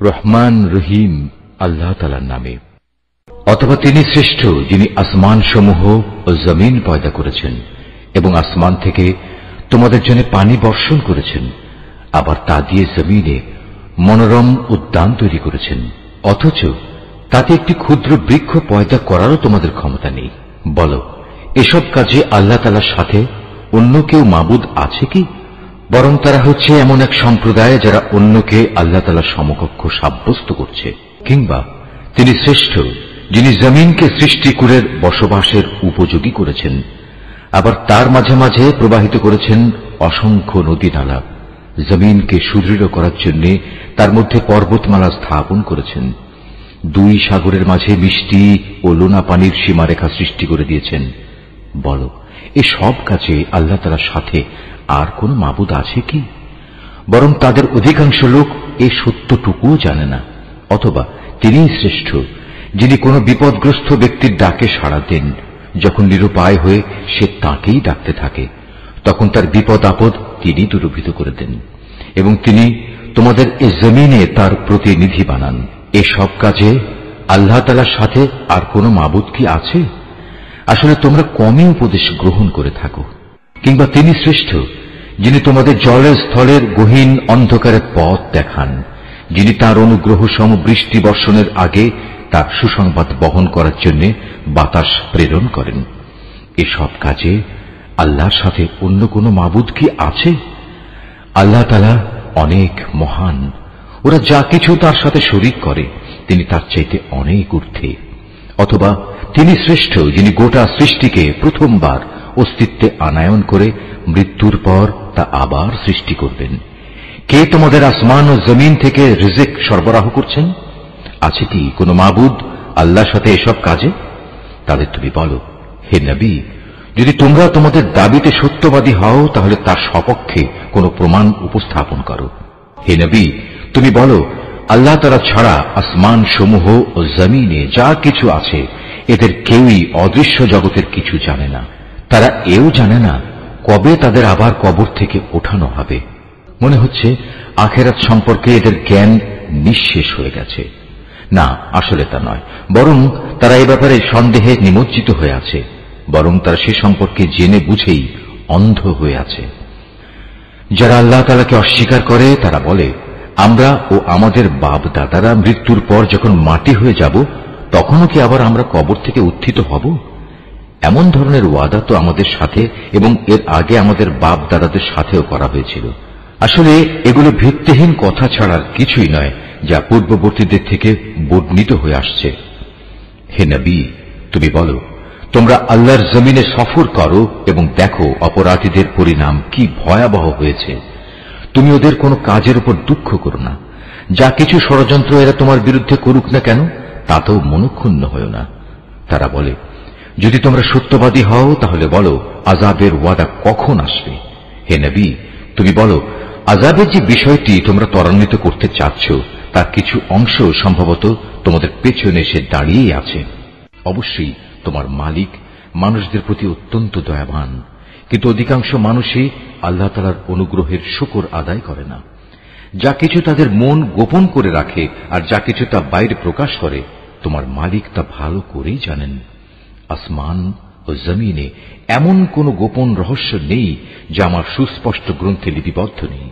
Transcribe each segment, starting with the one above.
রহমান রহিম আল্লাহ তাআলার নামে। অথবা তিনি শ্রেষ্ঠ যিনি আসমান সমূহ ও জমিন পয়দা করেছেন এবং আসমান থেকে তোমাদের জন্য পানি বর্ষণ করেছেন, আবার তা দিয়ে জমিনে মনোরম উদ্যান তৈরি করেছেন, অথচ তাতে একটি ক্ষুদ্র বৃক্ষ পয়দা করারও তোমাদের ক্ষমতা নেই। বলো, এসব কাজে আল্লাহ তাআলার সাথে অন্য কেউ মাবুদ আছে কি? বরং তারা হচ্ছে এমন এক সম্প্রদায় যারা অন্যকে আল্লাহ তাআলার সমকক্ষ সাব্যস্ত করছে। কিংবা তিনি শ্রেষ্ঠ যিনি জমিনকে সৃষ্টিকুলের বসবাসের উপযোগী করেছেন, আবার তার মাঝে মাঝে প্রবাহিত করেছেন অসংখ্য নদী নালা। জমিনকে সুদৃঢ় করার জন্য তার মধ্যে পর্বতমালা স্থাপন করেছেন। দুই সাগরের মাঝে মিষ্টি ও লোনা পানির সীমারেখা সৃষ্টি করে দিয়েছেন। বলো, এ সব কাজে আল্লাহ তাআলার সাথে আর কোন মাবুদ আছে কি? বরং তাদের অধিকাংশ লোক এ সত্যটুকুও জানে না। অথবা তিনিই শ্রেষ্ঠ যিনি কোনো বিপদগ্রস্ত ব্যক্তির ডাকে সাড়া দেন, যখন নিরুপায় হয়ে সে তাঁকেই ডাকতে থাকে, তখন তার বিপদ আপদ তিনি দূরীভূত করে দেন, এবং তিনি তোমাদের এ জমিনে তার প্রতিনিধি বানান। এসব কাজে আল্লাহ তাআলার সাথে আর কোন মাবুদ কি আছে? আসলে তোমরা কমই উপদেশ গ্রহণ করে থাকো। কিংবা তিনি শ্রেষ্ঠ যিনি তোমাদের জলের স্থলের গহীন অন্ধকারের পথ দেখান, যিনি তার অনুগ্রহ সম বৃষ্টি বর্ষণের আগে তার সুসংবাদ বহন করার জন্য বাতাস প্রেরণ করেন। এসব কাজে আল্লাহর সাথে অন্য কোন মাবুদ কি আছে? আল্লাহ তাআলা অনেক মহান। ওরা যা কিছু তার সাথে শরীক করে তিনি তার চাইতে অনেক ঊর্ধ্বে। অথবা তিনি শ্রেষ্ঠ যিনি গোটা সৃষ্টিকে প্রথমবার অস্তিত্বে আনায়ন করে মৃত্যুর পর তা আবার সৃষ্টি করবেন। কে তোমাদের আসমান ও জমিন থেকে রিজিক সরবরাহ করছেন? আছে কি কোন মাবুদ আল্লাহর সাথে এসব কাজে? তাদের তুমি বলো, হে নবী, যদি তোমরা তোমাদের দাবিতে সত্যবাদী হও তাহলে তার সপক্ষে কোন প্রমাণ উপস্থাপন করো। হে নবী, তুমি বলো, আল্লাহ তাআলা ছাড়া আসমান সমূহ ও জমিনে যা কিছু আছে এদের কেউই অদৃশ্য জগতের কিছু জানে না। তারা এও জানে না কবে তাদের আবার কবর থেকে ওঠানো হবে। মনে হচ্ছে আখিরাত সম্পর্কে এদের জ্ঞান নিঃশেষ হয়ে গেছে। না, আসলে তা নয়, বরং তারা এ ব্যাপারে সন্দেহে নিমজ্জিত হয়ে আছে। বরং তারা সে সম্পর্কে জেনে বুঝেই অন্ধ হয়ে আছে। যারা আল্লাহ তাআলাকে অস্বীকার করে তারা বলে, আমরা ও আমাদের বাপ দাদারা মৃত্যুর পর যখন মাটি হয়ে যাব তখনও কি আবার আমরা কবর থেকে উত্থিত হব? এমন ধরনের ওয়াদা তো আমাদের সাথে এবং এর আগে আমাদের বাপ দাদাদের সাথেও করা হয়েছিল। আসলে এগুলো ভিত্তিহীন কথা ছাড়ার কিছুই নয়, যা পূর্ববর্তীদের থেকে বর্ণিত হয়ে আসছে। হে নবী, তুমি বলো, তোমরা আল্লাহর জমিনে সফর করো এবং দেখো অপরাধীদের পরিণাম কি ভয়াবহ হয়েছে। তুমি ওদের কোনো কাজের উপর দুঃখ করো না। যা কিছু ষড়যন্ত্র এরা তোমার বিরুদ্ধে করুক না কেন তাতেও মনক্ষুণ্ণ হও না। তারা বলে, যদি তোমরা সত্যবাদী হও তাহলে বলো আযাবের ওয়াদা কখন আসবে। হে নবী, তুমি বলো, আযাবের যে বিষয়টি তোমরা ত্বরান্বিত করতে চাচ্ছ তার কিছু অংশ সম্ভবত তোমাদের পেছনে এসে দাঁড়িয়েই আছে। অবশ্যই তোমার মালিক মানুষদের প্রতি অত্যন্ত দয়াবান, কিন্তু অধিকাংশ মানুষই আল্লাহ তাআলার অনুগ্রহের শুকর আদায় করে না। যা কিছু তাদের মন গোপন করে রাখে আর যা কিছু তা বাইরে প্রকাশ করে তোমার মালিক তা ভালো করেই জানেন। আসমান ও জমিনে এমন কোন গোপন রহস্য নেই যা আমার সুস্পষ্ট গ্রন্থে লিপিবদ্ধ নেই।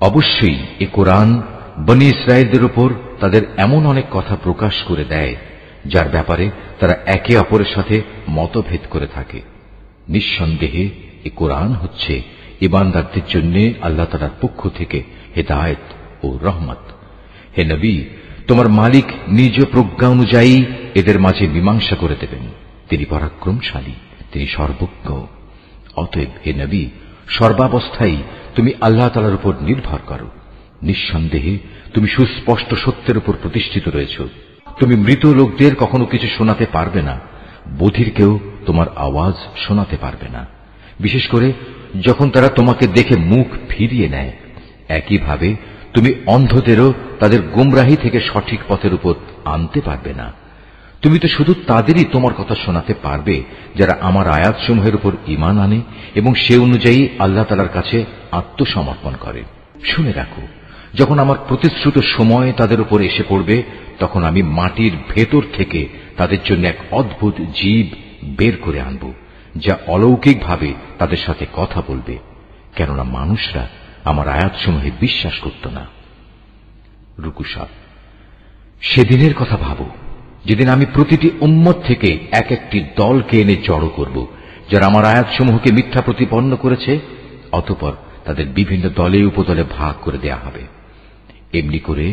অবশ্যই এ কোরআন বনী ইসরায়েলদের উপর তাদের এমন অনেক কথা প্রকাশ করে দেয় যার ব্যাপারে তারা একে অপরের সাথে মতভেদ করে থাকে। নিঃসন্দেহে এ কোরআন হচ্ছে ঈমানদারদের জন্য আল্লাহ তাআলার পক্ষ থেকে হেদায়েত ও রহমত। হে নবী, তোমার মালিক নিজ প্রজ্ঞা অনুযায়ী এদের মাঝে মীমাংসা করে দেবেন। তিনি পরাক্রমশালী, তিনি সর্বজ্ঞ। অতএব হে নবী, সর্বাবস্থায় তুমি আল্লাহ তাআলার উপর নির্ভর করো। নিঃসন্দেহে তুমি সুস্পষ্ট সত্যের উপর প্রতিষ্ঠিত রয়েছ। তুমি মৃত লোকদের কখনো কিছু শোনাতে পারবে না, বধিরকেও তোমার আওয়াজ শোনাতে পারবে না, বিশেষ করে যখন তারা তোমাকে দেখে মুখ ফিরিয়ে নেয়। একইভাবে তুমি অন্ধদেরও তাদের গুমরাহি থেকে সঠিক পথের উপর আনতে পারবে না। তুমি তো শুধু তাদেরই তোমার কথা শোনাতে পারবে যারা আমার আয়াতসমূহের উপর ঈমান আনে এবং সে অনুযায়ী আল্লাহ তাআলার কাছে আত্মসমর্পণ করে। শুনে রাখো, যখন আমার প্রতিশ্রুত সময় তাদের উপর এসে পড়বে, তখন আমি মাটির ভেতর থেকে তাদের জন্য এক অদ্ভুত জীব বের করে আনব, যা অলৌকিকভাবে তাদের সাথে কথা বলবে, কেননা মানুষরা আমার আয়াতসমূহে বিশ্বাস করত না। রুকু 7। সেদিনের কথা ভাবো, যেদিন আমি প্রতিটি উম্মত থেকে এক একটি দলকে এনে জড়ো করব, যারা আমার আয়াতসমূহকে মিথ্যা প্রতিপন্ন করেছে। অতঃপর তাদের বিভিন্ন দলে উপদলে ভাগ করে দেয়া হবে। এমনি করে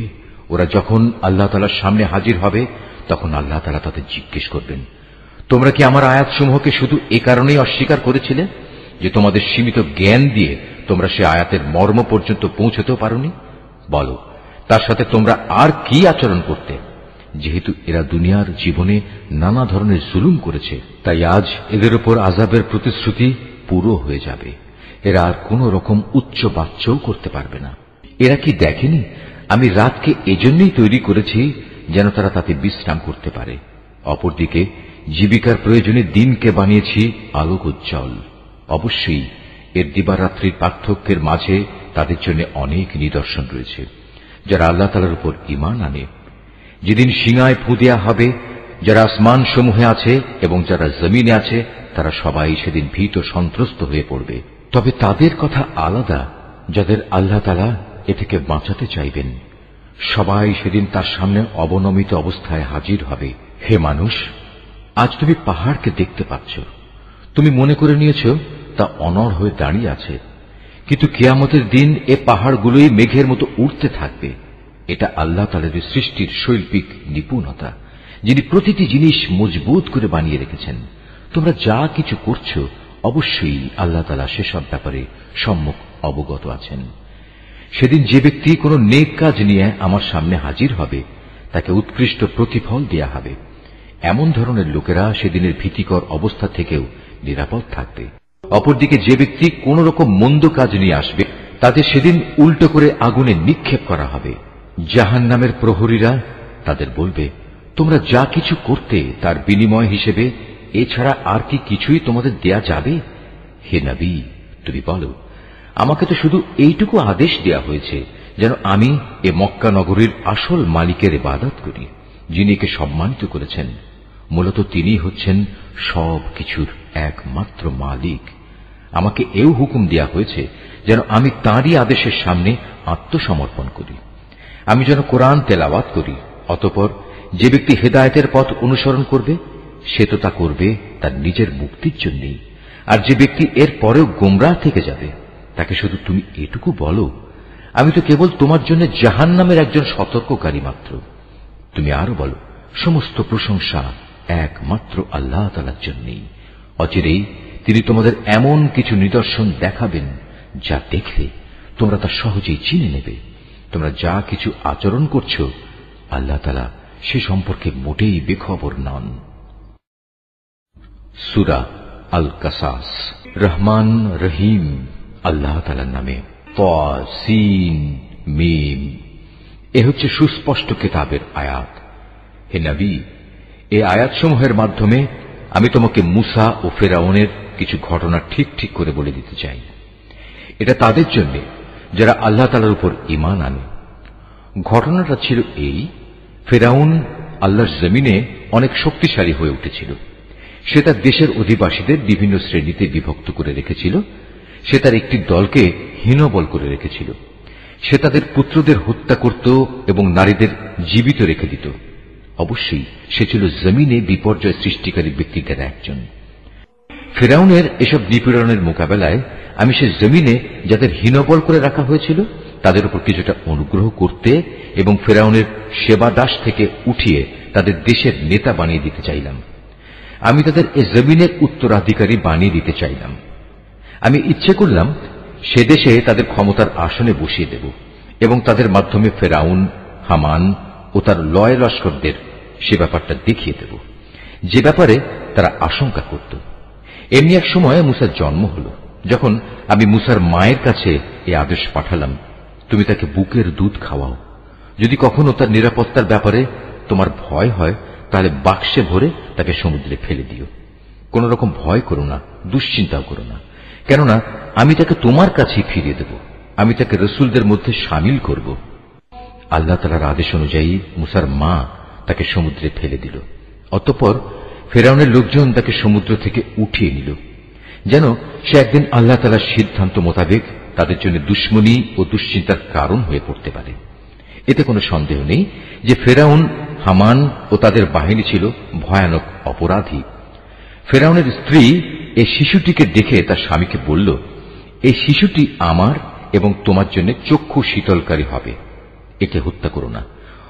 ওরা যখন আল্লাহ তাআলার সামনে হাজির হবে, তখন আল্লাহ তাআলা তাদের জিজ্ঞেস করবেন, তোমরা কি আমার আয়াতসমূহকে শুধু এ কারণেই অস্বীকার করেছিলে যে তোমাদের সীমিত জ্ঞান দিয়ে তোমরা সে আয়াতের মর্ম পর্যন্ত পৌঁছতেও পারোনি? বলো, তার সাথে তোমরা আর কি আচরণ করতে? যেহেতু এরা দুনিয়ার জীবনে নানা ধরনের জুলুম করেছে, তাই আজ এদের উপর আযাবের প্রতিশ্রুতি পুরো হয়ে যাবে। এরা আর কোন রকম উচ্চ বাচ্চাও করতে পারবে না। এরা কি দেখেনি আমি রাতকে এজন্যই তৈরি করেছি যেন তারা তাতে বিশ্রাম করতে পারে। অপরদিকে জীবিকার প্রয়োজনে দিনকে বানিয়েছি আলোক উজ্জ্বল। অবশ্যই এর দিবারাত্রির পার্থক্যের মাঝে তাদের জন্য অনেক নিদর্শন রয়েছে, যারা আল্লাহ তাআলার উপর ঈমান আনে। যেদিন সিঙায় ফু দেয়া হবে, যারা আসমান সমূহে আছে এবং যারা জমিনে আছে, তারা সবাই সেদিন ভীত সন্ত্রস্ত হয়ে পড়বে। তবে তাদের কথা আলাদা, যাদের আল্লাহ তাআলা এ থেকে বাঁচাতে চাইবেন। সবাই সেদিন তার সামনে অবনমিত অবস্থায় হাজির হবে। হে মানুষ, আজ তুমি পাহাড়কে দেখতে পাচ্ছ। তুমি মনে করে নিয়েছ তা অনড় হয়ে দাঁড়িয়ে আছে, কিন্তু কিয়ামতের দিন এ পাহাড়গুলোই মেঘের মতো উড়তে থাকবে। এটা আল্লাহ তাআলার সৃষ্টির শৈল্পিক নিপুণতা, যিনি প্রতিটি জিনিস মজবুত করে বানিয়ে রেখেছেন। তোমরা যা কিছু করছো, অবশ্যই আল্লাহ তাআলা সেসব ব্যাপারে সম্যক অবগত আছেন। সেদিন যে ব্যক্তি কোনো নেক কাজ নিয়ে আমার সামনে হাজির হবে, তাকে উৎকৃষ্ট প্রতিফল দেয়া হবে। এমন ধরনের লোকেরা সেদিনের ভীতিকর অবস্থা থেকেও নিরাপদ থাকবে। অপরদিকে যে ব্যক্তি কোন রকম মন্দ কাজ নিয়ে আসবে, তাদের সেদিন উল্টো করে আগুনে নিক্ষেপ করা হবে। জাহান্নামের প্রহরীরা তাদের বলবে, তোমরা যা কিছু করতে তার বিনিময় হিসেবে এছাড়া আর কি কিছুই তোমাদের দেয়া যাবে? হে নবী, তুমি বলো, আমাকে তো শুধু এইটুকু আদেশ দেয়া হয়েছে যেন আমি এ মক্কা নগরীর আসল মালিকের ইবাদত করি, যিনি একে সম্মানিত করেছেন। মূলত তিনি হচ্ছেন সব কিছুর একমাত্র মালিক। আমাকে এও হুকুম দেয়া হয়েছে যেন আমি তাঁরই আদেশের সামনে আত্মসমর্পণ করি। আমি যেন কোরআন তেলাওয়াত করি। অতঃপর যে ব্যক্তি হেদায়েতের পথ অনুসরণ করবে, সে তো তা করবে তার নিজের মুক্তির জন্যই। আর যে ব্যক্তি এর পরেও গোমরাহ থেকে যাবে, তাকে শুধু তুমি এটুকু বলো, আমি তো কেবল তোমার জন্য জাহান্নামের একজন সতর্ককারী মাত্র। তুমি আরো বলো, সমস্ত প্রশংসা একমাত্র আল্লাহ তাআলার জন্যই। অচিরেই তিনি তোমাদের এমন কিছু নিদর্শন দেখাবেন, যা দেখলে তোমরা তা সহজেই চিনে নেবে। তোমরা যা কিছু আচরণ করছো, আল্লাহ তাআলা সে সম্পর্কে মোটেই বেখবর নন। সূরা আল কাসাস। রহমান রহিম আল্লাহ তাআলার নামে। তাসিন মিম। এ হচ্ছে সুস্পষ্ট কিতাবের আয়াত। হে নবী, এই আয়াতসমূহের মাধ্যমে আমি তোমাকে মুসা ও ফেরাউনের কিছু ঘটনা ঠিক ঠিক করে বলে দিতে চাই। এটা তাদের জন্য যারা আল্লাহ তাআলার উপর ঈমান আনে। ঘটনাটা ছিল এই, ফেরাউন আল্লাহর জমিনে অনেক শক্তিশালী হয়ে উঠেছিল। সে তার দেশের অধিবাসীদের বিভিন্ন শ্রেণীতে বিভক্ত করে রেখেছিল। সে তার একটি দলকে হীনবল করে রেখেছিল। সে তাদের পুত্রদের হত্যা করত এবং নারীদের জীবিত রেখে দিত। অবশ্যই সে ছিল জমিনে বিপর্যয় সৃষ্টিকারী ব্যক্তিদের একজন। ফেরাউনের এসব নিপীড়নের মোকাবেলায় আমি সে জমিনে যাদের হীনবল করে রাখা হয়েছিল, তাদের উপর কিছুটা অনুগ্রহ করতে এবং ফেরাউনের সেবা দাস থেকে উঠিয়ে তাদের দেশের নেতা বানিয়ে দিতে চাইলাম। আমি তাদের এ জমিনের উত্তরাধিকারী বানিয়ে দিতে চাইলাম। আমি ইচ্ছে করলাম সে দেশে তাদের ক্ষমতার আসনে বসিয়ে দেব এবং তাদের মাধ্যমে ফেরাউন, হামান ও তার লয় লস্করদের সে ব্যাপারটা দেখিয়ে দেব, যে ব্যাপারে তারা আশঙ্কা করত। এমনি এক সময় মুসার জন্ম হল। যখন আমি মুসার মায়ের কাছে এ আদেশ পাঠালাম, তুমি তাকে বুকের দুধ খাওয়াও। যদি কখনো তার নিরাপত্তার ব্যাপারে তোমার ভয় হয়, তাহলে বাক্সে ভরে তাকে সমুদ্রে ফেলে দিও। কোন রকম ভয় করো না, দুশ্চিন্তাও করো না, কেননা আমি তাকে তোমার কাছেই ফিরিয়ে দেব। আমি তাকে রসুলদের মধ্যে সামিল করব। আল্লাহ তাআলার আদেশ অনুযায়ী মুসার মা তাকে সমুদ্রে ফেলে দিল। অতঃপর ফেরাউনের লোকজন তাকে সমুদ্র থেকে উঠিয়ে নিল, যেন সে একদিন আল্লাহ তাআলার সিদ্ধান্ত মোতাবেক তাদের জন্য দুশ্মনী ও দুশ্চিন্তার কারণ হয়ে পড়তে পারে। এতে কোনো সন্দেহ নেই যে ফেরাউন, হামান ও তাদের বাহিনী ছিল ভয়ানক অপরাধী। ফেরাউনের স্ত্রী এই শিশুটিকে দেখে তার স্বামীকে বলল, এই শিশুটি আমার এবং তোমার জন্য চক্ষু শীতলকারী হবে, একে হত্যা করো না।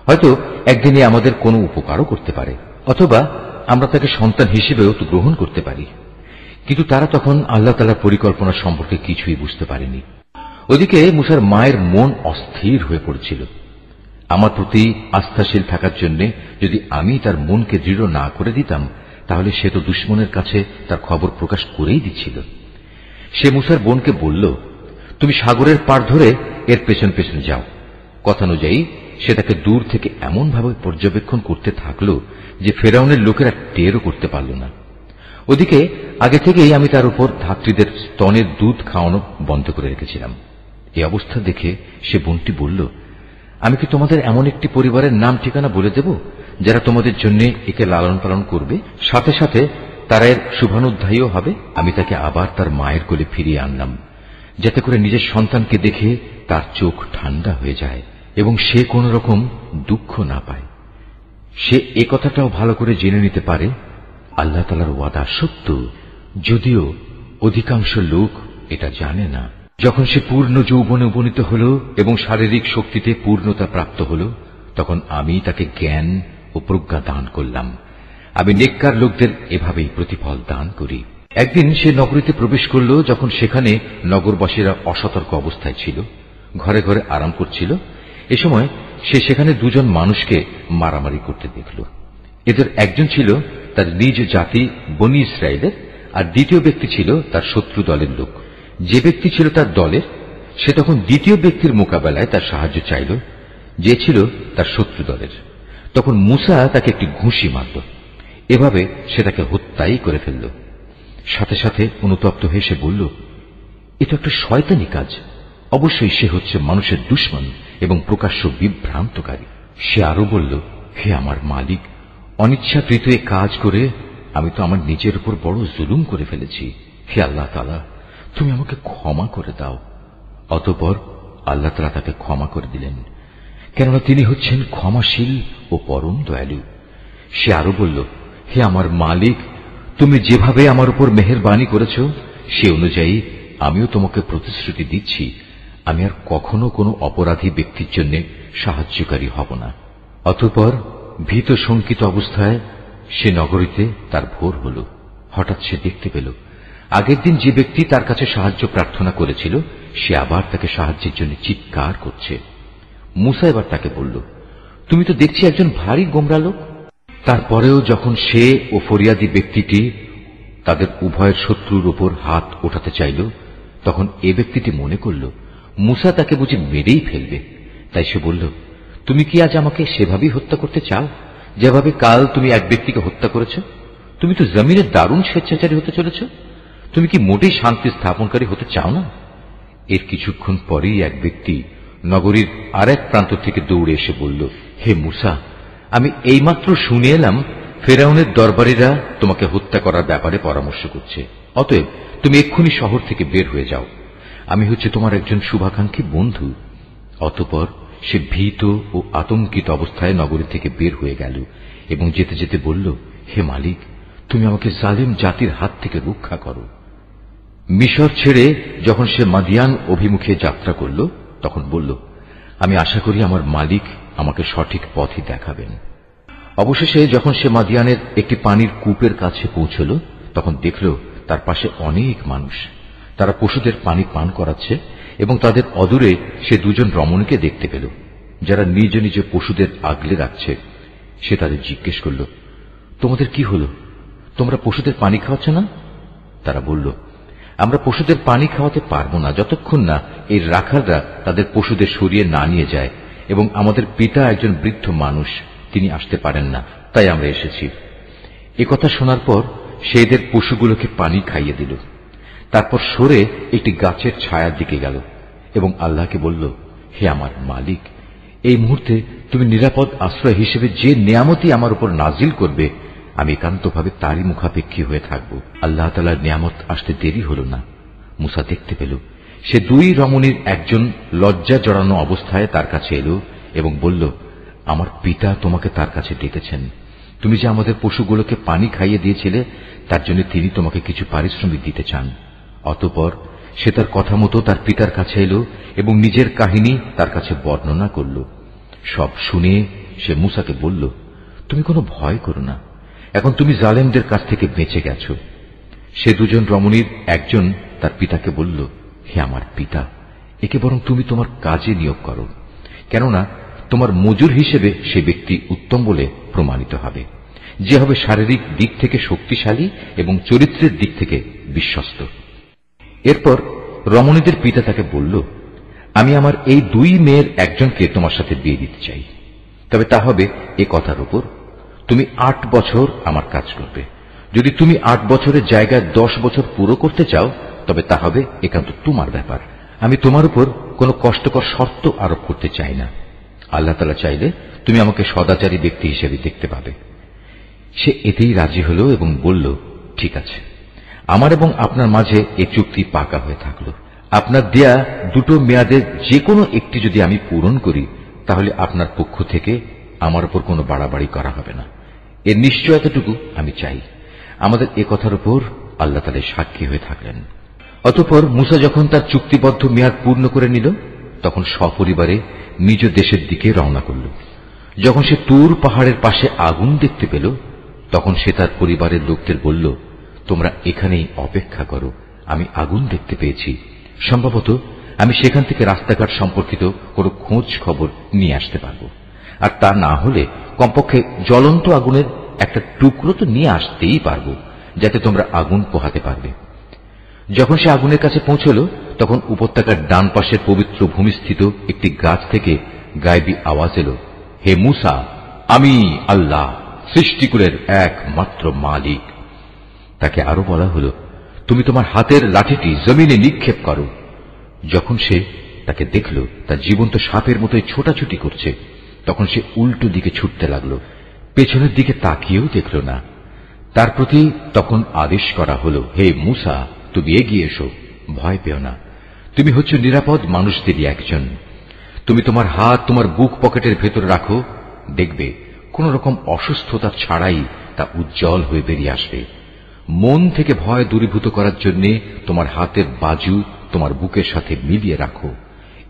হয়তো একদিনে আমাদের কোনো উপকারও করতে পারে, অথবা আমরা তাকে সন্তান হিসেবেও তো গ্রহণ করতে পারি। কিন্তু তারা তখন আল্লাহ তাআলার পরিকল্পনা সম্পর্কে কিছুই বুঝতে পারেনি। ওদিকে মুসার মায়ের মন অস্থির হয়ে পড়ছিল। আমার প্রতি আস্থাশীল থাকার জন্য যদি আমি তার মনকে দৃঢ় না করে দিতাম, তাহলে সে তো দুশ্মনের কাছে তার খবর প্রকাশ করেই দিচ্ছিল। সে মুসার বোনকে বলল, তুমি সাগরের পাড় ধরে এর পেছন পেছন যাও। কথানুযায়ী সে তাকে দূর থেকে এমনভাবে পর্যবেক্ষণ করতে থাকল যে ফেরাউনের লোকেরা টেরও করতে পারল না। ওদিকে আগে থেকেই আমি তার উপর ধাত্রীদের স্তনের দুধ খাওয়ানো বন্ধ করে রেখেছিলাম। এই অবস্থা দেখে সে বোনটি বলল, আমি কি তোমাদের এমন একটি পরিবারের নাম ঠিকানা বলে দেব যারা তোমাদের জন্য একে লালন পালন করবে, সাথে সাথে তারা এর শুভানুধ্যায়ীও হবে? আমি তাকে আবার তার মায়ের কোলে ফিরিয়ে আনলাম, যাতে করে নিজের সন্তানকে দেখে তার চোখ ঠান্ডা হয়ে যায় এবং সে কোন রকম দুঃখ না পায়। সে এ কথাটাও ভালো করে জেনে নিতে পারে আল্লাহ তাআলার ওয়াদা সত্য, যদিও অধিকাংশ লোক এটা জানে না। যখন সে পূর্ণ যৌবনে উপনীত হল এবং শারীরিক শক্তিতে পূর্ণতা প্রাপ্ত হল, তখন আমি তাকে জ্ঞান ও প্রজ্ঞা দান করলাম। আমি নেককার লোকদের এভাবেই প্রতিফল দান করি। একদিন সে নগরীতে প্রবেশ করল, যখন সেখানে নগরবাসীরা অসতর্ক অবস্থায় ছিল, ঘরে ঘরে আরাম করছিল। এ সময় সে সেখানে দুজন মানুষকে মারামারি করতে দেখল। এদের একজন ছিল তার নিজ জাতি বনী ইসরায়েলের, আর দ্বিতীয় ব্যক্তি ছিল তার শত্রু দলের লোক। যে ব্যক্তি ছিল তার দলের, সে তখন দ্বিতীয় ব্যক্তির মোকাবেলায় তার সাহায্য চাইল, যে ছিল তার শত্রু দলের। তখন মুসা তাকে একটি ঘুষি মারল। এভাবে সে তাকে হত্যাই করে ফেলল। সাথে সাথে অনুতপ্ত হয়ে সে বলল, এটা একটা শয়তানি কাজ। অবশ্যই সে হচ্ছে মানুষের দুশমন এবং প্রকাশ্য বিভ্রান্তকারী। সে আরো বলল, হে আমার মালিক, অনিচ্ছাকৃত এ কাজ করে আমি তো আমার নিজের উপর বড় জুলুম করে ফেলেছি। হে আল্লাহ তাআলা, তুমি আমাকে ক্ষমা করে দাও। অতঃপর আল্লাহ তাআলা তাকে ক্ষমা করে দিলেন, কেননা তিনি হচ্ছেন ক্ষমাশীল ও পরম দয়ালু। সে আরো বলল, হে আমার মালিক, তুমি যেভাবে আমার উপর মেহেরবানি করেছ, সে অনুযায়ী আমিও তোমাকে প্রতিশ্রুতি দিচ্ছি, আমি আর কখনো কোনো অপরাধী ব্যক্তির জন্য সাহায্যকারী হব না। অতঃপর ভীত শঙ্কিত অবস্থায় সে নগরীতে তার ভোর হল। হঠাৎ সে দেখতে পেল আগের দিন যে ব্যক্তি তার কাছে সাহায্য প্রার্থনা করেছিল, সে আবার তাকে সাহায্যের জন্য চিৎকার করছে। মুসা এবার তাকে বলল, তুমি তো দেখছি একজন ভারী গোমরা লোক। তারপরেও যখন সে ও ফরিয়াদি ব্যক্তিটি তাদের উভয়ের শত্রুর উপর হাত ওঠাতে চাইল, তখন এ ব্যক্তিটি মনে করল মুসা তাকে বুঝি মেরেই ফেলবে। তাই সে বলল, তুমি কি আজ আমাকে সেভাবেই হত্যা করতে চাও যেভাবে কাল তুমি এক ব্যক্তিকে হত্যা করেছ? তুমি তো জমিনের দারুণ স্বেচ্ছাচারী হতে চলেছ। তুমি কি মোটেই শান্তি স্থাপনকারী হতে চাও না? এর কিছুক্ষণ পরেই এক ব্যক্তি নগরীর আরেক প্রান্ত থেকে দৌড়ে এসে বলল, হে মুসা, আমি এইমাত্র শুনে এলাম ফেরাউনের দরবারীরা তোমাকে হত্যা করার ব্যাপারে পরামর্শ করছে। অতএব তুমি এক্ষুনি শহর থেকে বের হয়ে যাও। আমি হচ্ছে তোমার একজন শুভাকাঙ্ক্ষী বন্ধু। অতঃপর সে ভীত ও আতঙ্কিত অবস্থায় নগরী থেকে বের হয়ে গেল এবং যেতে যেতে বলল, হে মালিক, তুমি আমাকে জালিম জাতির হাত থেকে রক্ষা করো। মিশর ছেড়ে যখন সে মাদিয়ান অভিমুখে যাত্রা করল, তখন বলল, আমি আশা করি আমার মালিক আমাকে সঠিক পথই দেখাবেন। অবশেষে যখন সে মাদিয়ানের একটি পানির কূপের কাছে পৌঁছল, তখন দেখল তার পাশে অনেক মানুষ। তারা পশুদের পানি পান করাচ্ছে এবং তাদের অদূরে সে দুজন রমণীকে দেখতে পেল, যারা নিজ নিজ পশুদের আগলে রাখছে। সে তাদের জিজ্ঞেস করল, তোমাদের কি হল? তোমরা পশুদের পানি খাওয়াচ্ছ না? তারা বলল, আমরা পশুদের পানি খাওয়াতে পারব না যতক্ষণ না এই রাখালরা তাদের পশুদের সরিয়ে না নিয়ে যায়, এবং আমাদের পিতা একজন বৃদ্ধ মানুষ, তিনি আসতে পারেন না, তাই আমরা এসেছি। একথা শোনার পর সে এদের পশুগুলোকে পানি খাইয়ে দিল। তারপর সরে একটি গাছের ছায়ার দিকে গেল এবং আল্লাহকে বলল, হে আমার মালিক, এই মুহূর্তে তুমি নিরাপদ আশ্রয় হিসেবে যে নিয়ামতই আমার উপর নাজিল করবে আমি একান্তভাবে তারই মুখাপেক্ষী হয়ে থাকব। আল্লাহ তাআলার নিয়ামত আসতে দেরি হল না। মুসা দেখতে পেল সে দুই রমণীর একজন লজ্জা জড়ানো অবস্থায় তার কাছে এলো এবং বলল, আমার পিতা তোমাকে তার কাছে ডেকেছেন। তুমি যে আমাদের পশুগুলোকে পানি খাইয়ে দিয়েছিলে তার জন্য তিনি তোমাকে কিছু পারিশ্রমিক দিতে চান। অতঃপর সে তার কথা মতো তার পিতার কাছে এলো এবং নিজের কাহিনী তার কাছে বর্ণনা করল। সব শুনে সে মুসাকে বলল, তুমি কোনো ভয় করো না, এখন তুমি জালেমদের কাছ থেকে বেঁচে গেছ। সে দুজন রমণীর একজন তার পিতাকে বলল, হে আমার পিতা, একে বরং তুমি তোমার কাজে নিয়োগ করো, কেননা তোমার মজুর হিসেবে সে ব্যক্তি উত্তম বলে প্রমাণিত হবে, যে হবে শারীরিক দিক থেকে শক্তিশালী এবং চরিত্রের দিক থেকে বিশ্বস্ত। এরপর রমণীদের পিতা তাকে বলল, আমি আমার এই দুই মেয়ের একজনকে তোমার সাথে বিয়ে দিতে চাই, তবে তা হবে এ কথার উপর তুমি 8 বছর আমার কাজ করবে। যদি তুমি 8 বছরের জায়গায় 10 বছর পুরো করতে চাও তবে তা হবে একান্ত তোমার ব্যাপার। আমি তোমার উপর কোনো কষ্টকর শর্ত আরোপ করতে চাই না। আল্লাহ তাআলা চাইলে তুমি আমাকে সদাচারী ব্যক্তি হিসেবে দেখতে পাবে। সে এতেই রাজি হল এবং বলল, ঠিক আছে, আমার এবং আপনার মাঝে এ চুক্তি পাকা হয়ে থাকল। আপনার দেয়া দুটো মেয়াদের যে কোনো একটি যদি আমি পূরণ করি তাহলে আপনার পক্ষ থেকে আমার উপর কোনো বাড়াবাড়ি করা হবে না। এর নিশ্চয়তাটুকু আমি চাই। আমাদের এ কথার উপর আল্লাহ তাআলা সাক্ষী হয়ে থাকলেন। অতঃপর মুসা যখন তার চুক্তিবদ্ধ মেয়াদ পূর্ণ করে নিল তখন সপরিবারে নিজ দেশের দিকে রওনা করল। যখন সে তুর পাহাড়ের পাশে আগুন দেখতে পেল তখন সে তার পরিবারের লোকদের বলল, তোমরা এখানেই অপেক্ষা করো, আমি আগুন দেখতে পেয়েছি। সম্ভবত আমি সেখান থেকে রাস্তাঘাট সম্পর্কিত কোনো খোঁজ খবর নিয়ে আসতে পারব, আর তা না হলে কমপক্ষে জ্বলন্ত আগুনের একটা টুকরো তো নিয়ে আসতেই পারব, যাতে তোমরা আগুন পোহাতে পারবে। যখন সে আগুনের কাছে পৌঁছল তখন উপত্যকার ডান পাশের পবিত্র ভূমিস্থিত একটি গাছ থেকে গায়েবী আওয়াজ এলো, হে মুসা, আমি আল্লাহ সৃষ্টিকুলের একমাত্র মালিক। তাকে আরো বলা হল, তুমি তোমার হাতের লাঠিটি জমিনে নিক্ষেপ করো। যখন সে তাকে দেখল তা জীবন্ত সাপের মতোই ছোটাছুটি করছে তখন সে উল্টো দিকে ছুটতে লাগলো, পেছনের দিকে তাকিয়েও দেখল না। তার প্রতি তখন আদেশ করা হল, হে মুসা, তুমি এগিয়ে এসো, ভয় পেও না, তুমি হচ্ছ নিরাপদ মানুষদেরই একজন। তুমি তোমার হাত তোমার বুক পকেটের ভেতর রাখো, দেখবে কোন রকম অসুস্থতা ছাড়াই তা উজ্জ্বল হয়ে বেরিয়ে আসবে। মন থেকে ভয় দূরীভূত করার জন্য তোমার হাতের বাজু তোমার বুকের সাথে মিলিয়ে রাখো।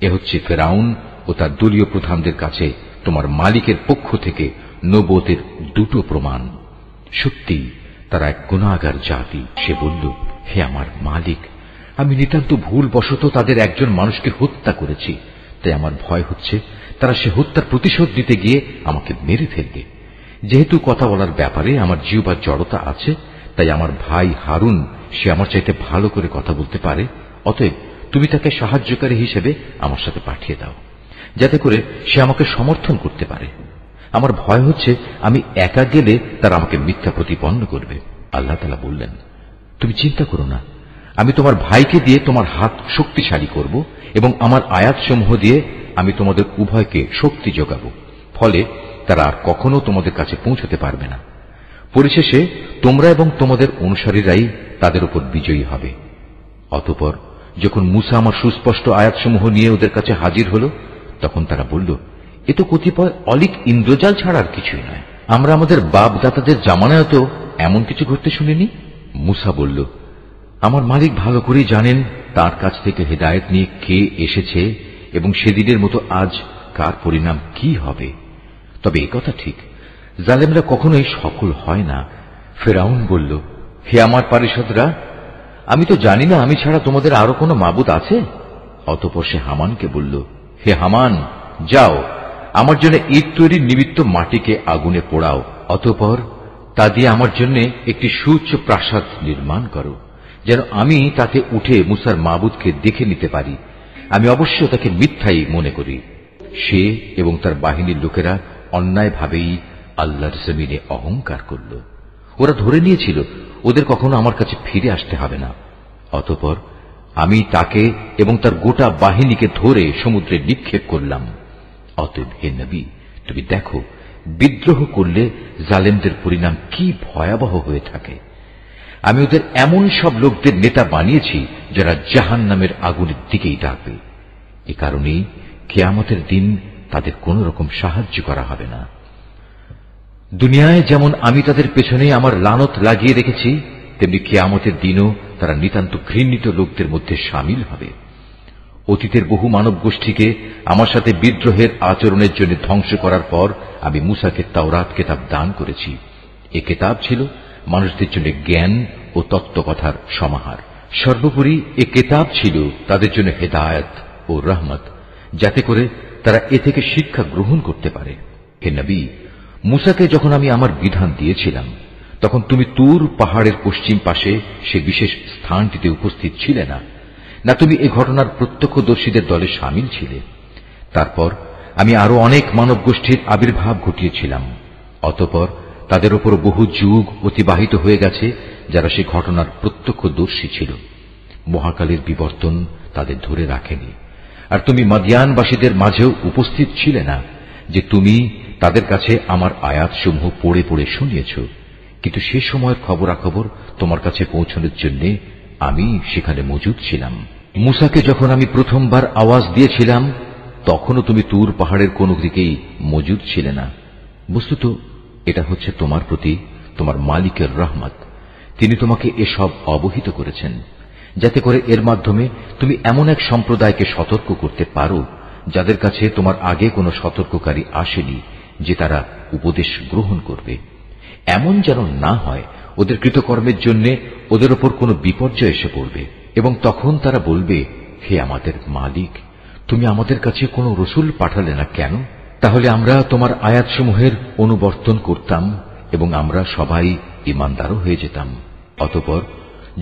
এ হচ্ছে ফেরাউন ও তার দলীয় প্রধানদের কাছে তোমার মালিকের পক্ষ থেকে নবুয়তের দুটো প্রমাণ। সত্যি তারা এক গুনাহগার জাতি। সে বলল, হে আমার মালিক, আমি নিতান্ত ভুলবশত তাদের একজন মানুষকে হত্যা করেছি, তাই আমার ভয় হচ্ছে তারা সে হত্যার প্রতিশোধ দিতে গিয়ে আমাকে মেরে ফেলবে। যেহেতু কথা বলার ব্যাপারে আমার জিহ্বার জড়তা আছে, তাই আমার ভাই হারুন সে আমার চাইতে ভালো করে কথা বলতে পারে, অতএব তুমি তাকে সাহায্যকারী হিসেবে আমার সাথে পাঠিয়ে দাও, যাতে করে সে আমাকে সমর্থন করতে পারে। আমার ভয় হচ্ছে আমি একা গেলে তারা আমাকে মিথ্যা প্রতিপন্ন করবে। আল্লাহ তাআলা বললেন, তুমি চিন্তা করো না, আমি তোমার ভাইকে দিয়ে তোমার হাত শক্তিশালী করব এবং আমার আয়াতসমূহ দিয়ে আমি তোমাদের উভয়কে শক্তি যোগাবো, ফলে তারা আর কখনো তোমাদের কাছে পৌঁছতে পারবে না। পরিশেষে তোমরা এবং তোমাদের অনুসারীরাই তাদের উপর বিজয়ী হবে। অতঃপর যখন মুসা আমার সুস্পষ্ট আয়াতসমূহ নিয়ে ওদের কাছে হাজির হল তখন তারা বলল, এ তো কতিপয় অলিক ইন্দ্রজাল ছাড়া আর কিছুই নয়। আমরা আমাদের বাপ দাতাদের জামানায় তো এমন কিছু ঘটতে শুনিনি। মুসা বলল, আমার মালিক ভালো করেই জানেন তার কাছ থেকে হেদায়েত নিয়ে কে এসেছে এবং সেদিনের মতো আজ কার পরিণাম কি হবে। তবে একথা ঠিক, জালেমরা কখনোই সফল হয় না। ফেরাউন বলল, হে আমার পারিষদরা, আমি তো জানি না আমি ছাড়া তোমাদের আরো কোনো মাবুদ আছে। অতঃপর সে হামানকে বলল, হে হামান, যাও আমার জন্য ইট তৈরির নিমিত্ত মাটিকে আগুনে পোড়াও, অতঃপর তা দিয়ে আমার জন্য একটি সুউচ্চ প্রাসাদ নির্মাণ করো, যেন আমি তাতে উঠে মুসার মাবুদকে দেখে নিতে পারি। আমি অবশ্য তাকে মিথ্যাই মনে করি। সে এবং তার বাহিনীর লোকেরা অন্যায়ভাবেই আল্লাহর জমিনে অহংকার করল। ওরা ধরে নিয়েছিল ওদের কখনো আমার কাছে ফিরে আসতে হবে না। অতঃপর আমি তাকে এবং তার গোটা বাহিনীকে ধরে সমুদ্রে নিক্ষেপ করলাম। অতএব হে নবী, তুমি দেখো বিদ্রোহ করলে জালেমদের পরিণাম কি ভয়াবহ হয়ে থাকে। আমি ওদের এমন সব লোকদের নেতা বানিয়েছি যারা জাহান্নামের আগুনের দিকেই ডাকবে। এ কারণেই কিয়ামতের দিন তাদের কোন রকম সাহায্য করা হবে না। দুনিয়ায় যেমন আমি তাদের পেছনে আমার লানত লাগিয়ে রেখেছি, তেমনি কিয়ামতের দিনও তারা নিতান্ত ঘৃণিত লোকদের মধ্যে সামিল হবে। অতীতের বহু মানব গোষ্ঠীকে আমার সাথে বিদ্রোহের আচরণের জন্য ধ্বংস করার পর আমি মুসাকে তাওরাত কেতাব দান করেছি। এ কেতাব ছিল মানুষদের জন্য জ্ঞান ও তত্ত্বকথার সমাহার। সর্বোপরি এ কেতাব ছিল তাদের জন্য হেদায়েত ও রহমত, যাতে করে তারা এ থেকে শিক্ষা গ্রহণ করতে পারে। হে নবী, মুসাকে যখন আমি আমার বিধান দিয়েছিলাম, তখন তুমি তুর পাহাড়ের পশ্চিম পাশে সে বিশেষ স্থানটিতে উপস্থিত ছিলে না, না তুমি এ ঘটনার প্রত্যক্ষদর্শীদের দলে সামিল ছিলে। তারপর আমি আরো অনেক মানব গোষ্ঠীর আবির্ভাব ঘটিয়েছিলাম। অতঃপর তাদের উপর বহু যুগ অতিবাহিত হয়ে গেছে যারা সে ঘটনার প্রত্যক্ষদর্শী ছিল। মহাকালের বিবর্তন তাদের ধরে রাখেনি। আর তুমি মাদিয়ানবাসীদের মাঝেও উপস্থিত ছিলে না যে তুমি তাদের কাছে আমার আয়াতসমূহ পড়ে পড়ে শুনিয়েছ, কিন্তু সে সময়ের খবরাখবর তোমার কাছে পৌঁছানোর জন্য আমি সেখানে মজুদ ছিলাম। মুসাকে যখন আমি প্রথমবার আওয়াজ দিয়েছিলাম, তখনও তুমি তুর পাহাড়ের কোন দিকেই মজুদ ছিলে না। বস্তুত এটা হচ্ছে তোমার প্রতি তোমার মালিকের রহমত। তিনি তোমাকে এসব অবহিত করেছেন, যাতে করে এর মাধ্যমে তুমি এমন এক সম্প্রদায়কে সতর্ক করতে পারো যাদের কাছে তোমার আগে কোনো সতর্ককারী আসেনি, যে তারা উপদেশ গ্রহণ করবে। এমন যেন না হয় ওদের কৃতকর্মের জন্য ওদের ওপর কোনো বিপর্যয় এসে পড়বে, এবং তখন তারা বলবে, হে আমাদের মালিক, তুমি আমাদের কাছে কোনো রসুল পাঠালে না কেন? তাহলে আমরা তোমার আয়াতসমূহের অনুবর্তন করতাম এবং আমরা সবাই ঈমানদারও হয়ে যেতাম। অতঃপর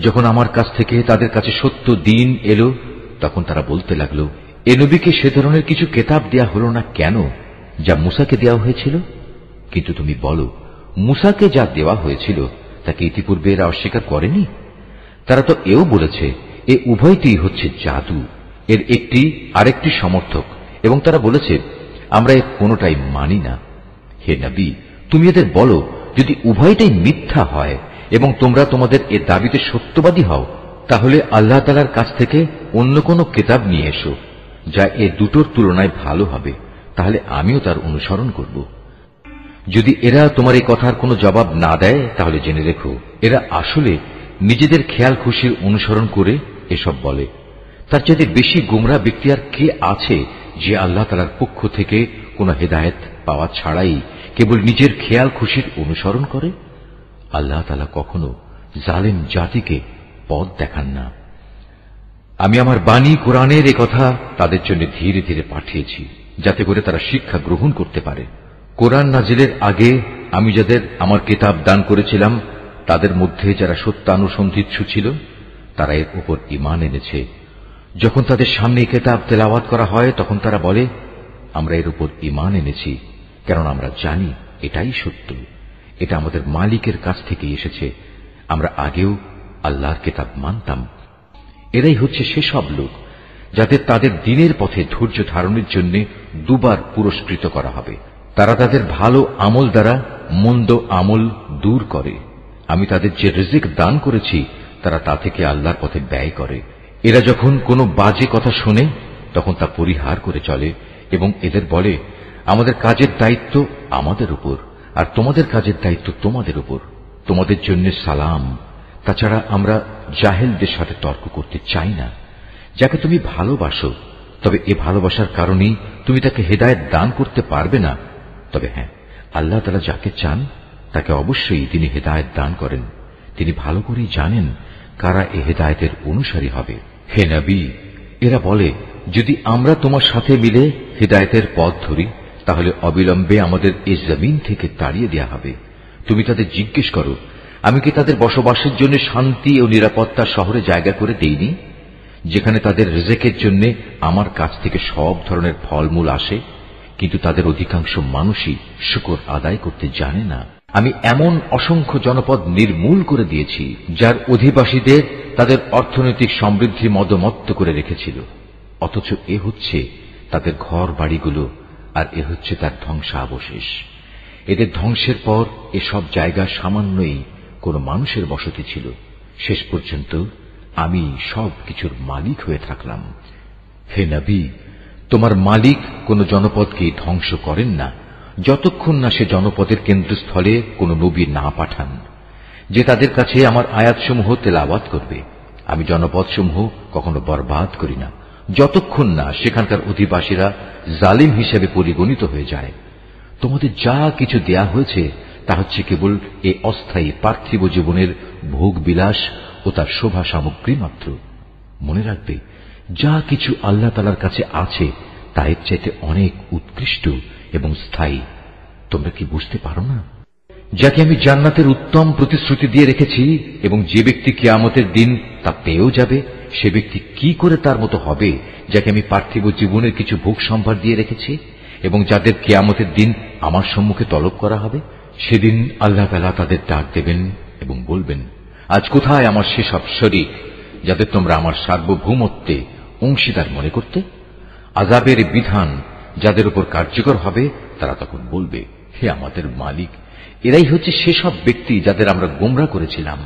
যখন আমার কাছ থেকে তাদের কাছে সত্য দিন এলো, তখন তারা বলতে লাগলো, এ নবীকে সে ধরনের কিছু কেতাব দেয়া হলো না কেন যা মুসাকে দেওয়া হয়েছিল? কিন্তু তুমি বলো, মুসাকে যা দেওয়া হয়েছিল তাকে ইতিপূর্বে এরা অস্বীকার করেনি। তারা তো এও বলেছে এ উভয়টি হচ্ছে জাদু, এর একটি আরেকটি সমর্থক, এবং তারা বলেছে আমরা এর কোনটাই মানি না। হে নবী, তুমি এদের বলো, যদি উভয়টাই মিথ্যা হয় এবং তোমরা তোমাদের এ দাবিতে সত্যবাদী হও, তাহলে আল্লাহ তাআলার কাছ থেকে অন্য কোন কিতাব নিয়ে এসো যা এ দুটোর তুলনায় ভালো হবে, তাহলে আমিও তার অনুসরণ করব। যদি এরা তোমার এই কথার কোনো জবাব না দেয়, তাহলে জেনে রেখো এরা আসলে নিজেদের খেয়াল খুশির অনুসরণ করে এসব বলে। তার চাইতে বেশি গুমরা ব্যক্তি আর কে আছে যে আল্লাহ তাআলার পক্ষ থেকে কোনো হেদায়েত পাওয়া ছাড়াই কেবল নিজের খেয়াল খুশির অনুসরণ করে? আল্লাহ তাআলা কখনো জালেম জাতিকে পথ দেখান না। আমি আমার বাণী কোরআনের এ কথা তাদের জন্য ধীরে ধীরে পাঠিয়েছি, যাতে করে তারা শিক্ষা গ্রহণ করতে পারে। কোরআন নাজিলের আগে আমি যাদের আমার কিতাব দান করেছিলাম, তাদের মধ্যে যারা সত্যানুসন্ধিৎসু ছিল, তারা এর উপর ঈমান এনেছে। যখন তাদের সামনে কিতাব তেলাওয়াত করা হয়, তখন তারা বলে, আমরা এর উপর ঈমান এনেছি, কারণ আমরা জানি এটাই সত্য, এটা আমাদের মালিকের কাছ থেকে এসেছে। আমরা আগেও আল্লাহর কিতাব মানতাম। এরাই হচ্ছে সেসব লোক যাদের তাদের দ্বীনের পথে ধৈর্য ধারণের জন্য দুবার পুরস্কৃত করা হবে। তারা তাদের ভালো আমল দ্বারা মন্দ আমল দূর করে। আমি তাদের যে রিজিক দান করেছি, তারা তা থেকে আল্লাহর পথে ব্যয় করে। এরা যখন কোনো বাজে কথা শোনে, তখন তা পরিহার করে চলে এবং এদের বলে, আমাদের কাজের দায়িত্ব আমাদের উপর, আর তোমাদের কাজের দায়িত্ব তোমাদের উপর। তোমাদের জন্য সালাম। তাছাড়া আমরা জাহেলদের সাথে তর্ক করতে চাই না। যাকে তুমি ভালোবাসো, তবে এ ভালোবাসার কারণেই তুমি তাকে হেদায়েত দান করতে পারবে না। তবে হ্যাঁ, আল্লাহ তাআলা যাকে চান তাকে অবশ্যই তিনি হেদায়েত দান করেন। তিনি ভালো করেই জানেন কারা এ হেদায়েতের অনুসারী হবে। হে নবী, এরা বলে, যদি আমরা তোমার সাথে মিলে হেদায়েতের পথ ধরি, তাহলে অবিলম্বে আমাদের এই জমিন থেকে তাড়িয়ে দেয়া হবে। তুমি তাদের জিজ্ঞেস করো, আমি কি তাদের বসবাসের জন্য শান্তি ও নিরাপত্তার শহরে জায়গা করে দেইনি, যেখানে তাদের রিজিকের জন্য আমার কাছ থেকে সব ধরনের ফলমূল আসে? কিন্তু তাদের অধিকাংশ মানুষই শুকর আদায় করতে জানে না। আমি এমন অসংখ্য জনপদ নির্মূল করে দিয়েছি, যার অধিবাসীদের তাদের অর্থনৈতিক সমৃদ্ধি মদমত্ত করে রেখেছিল, অথচ এ হচ্ছে তাদের ঘর বাড়িগুলো, আর এ হচ্ছে তার ধ্বংসাবশেষ। এদের ধ্বংসের পর এসব জায়গা সামান্যই কোন মানুষের বসতি ছিল। শেষ পর্যন্ত আমি সব কিছুর মালিক হয়ে থাকলাম। হে নবী, তোমার মালিক কোন জনপদকে ধ্বংস করেন না যতক্ষণ না সে জনপদের কেন্দ্রস্থলে কোন নবী না পাঠান, যে তাদের কাছে আমার আয়াতসমূহ তেলাওয়াত করবে। আমি জনপদসমূহ কখনো বরবাদ করি না যতক্ষণ না সেখানকার অধিবাসীরা জালিম হিসেবে পরিগণিত হয়ে যায়। তোমাদের যা কিছু দেয়া হয়েছে তা হচ্ছে কেবল এই অস্থায়ী পার্থিব জীবনের ভোগ বিলাস ও তার শোভা সামগ্রী মাত্র। মনে রাখবে, যা কিছু আল্লাহ তাআলার কাছে আছে তা এর চাইতে অনেক উৎকৃষ্ট এবং স্থায়ী। তোমরা কি বুঝতে পারো না? যাকে আমি জান্নাতের উত্তম প্রতিশ্রুতি দিয়ে রেখেছি এবং যে ব্যক্তি কিয়ামতের দিন তা পেয়েও যাবে, সে ব্যক্তি কি করে তার মতো হবে যাকে আমি পার্থিব জীবনের কিছু ভোগ সম্ভার দিয়ে রেখেছি এবং যাদের কিয়ামতের দিন আমার সম্মুখে তলব করা হবে? সেদিন আল্লাহ তাআলা তাদের ডাক দেবেন এবং বলবেন, আজ কোথায় আমার সেসব শরীক যাদের তোমরা আমার সার্বভৌমত্বে অংশীদার মনে করতে? আযাবের বিধান যাদের উপর কার্যকর হবে তারা তখন বলবে, হে আমাদের মালিক, এরাই হচ্ছে সেসব ব্যক্তি যাদের আমরা গোমরা করেছিলাম।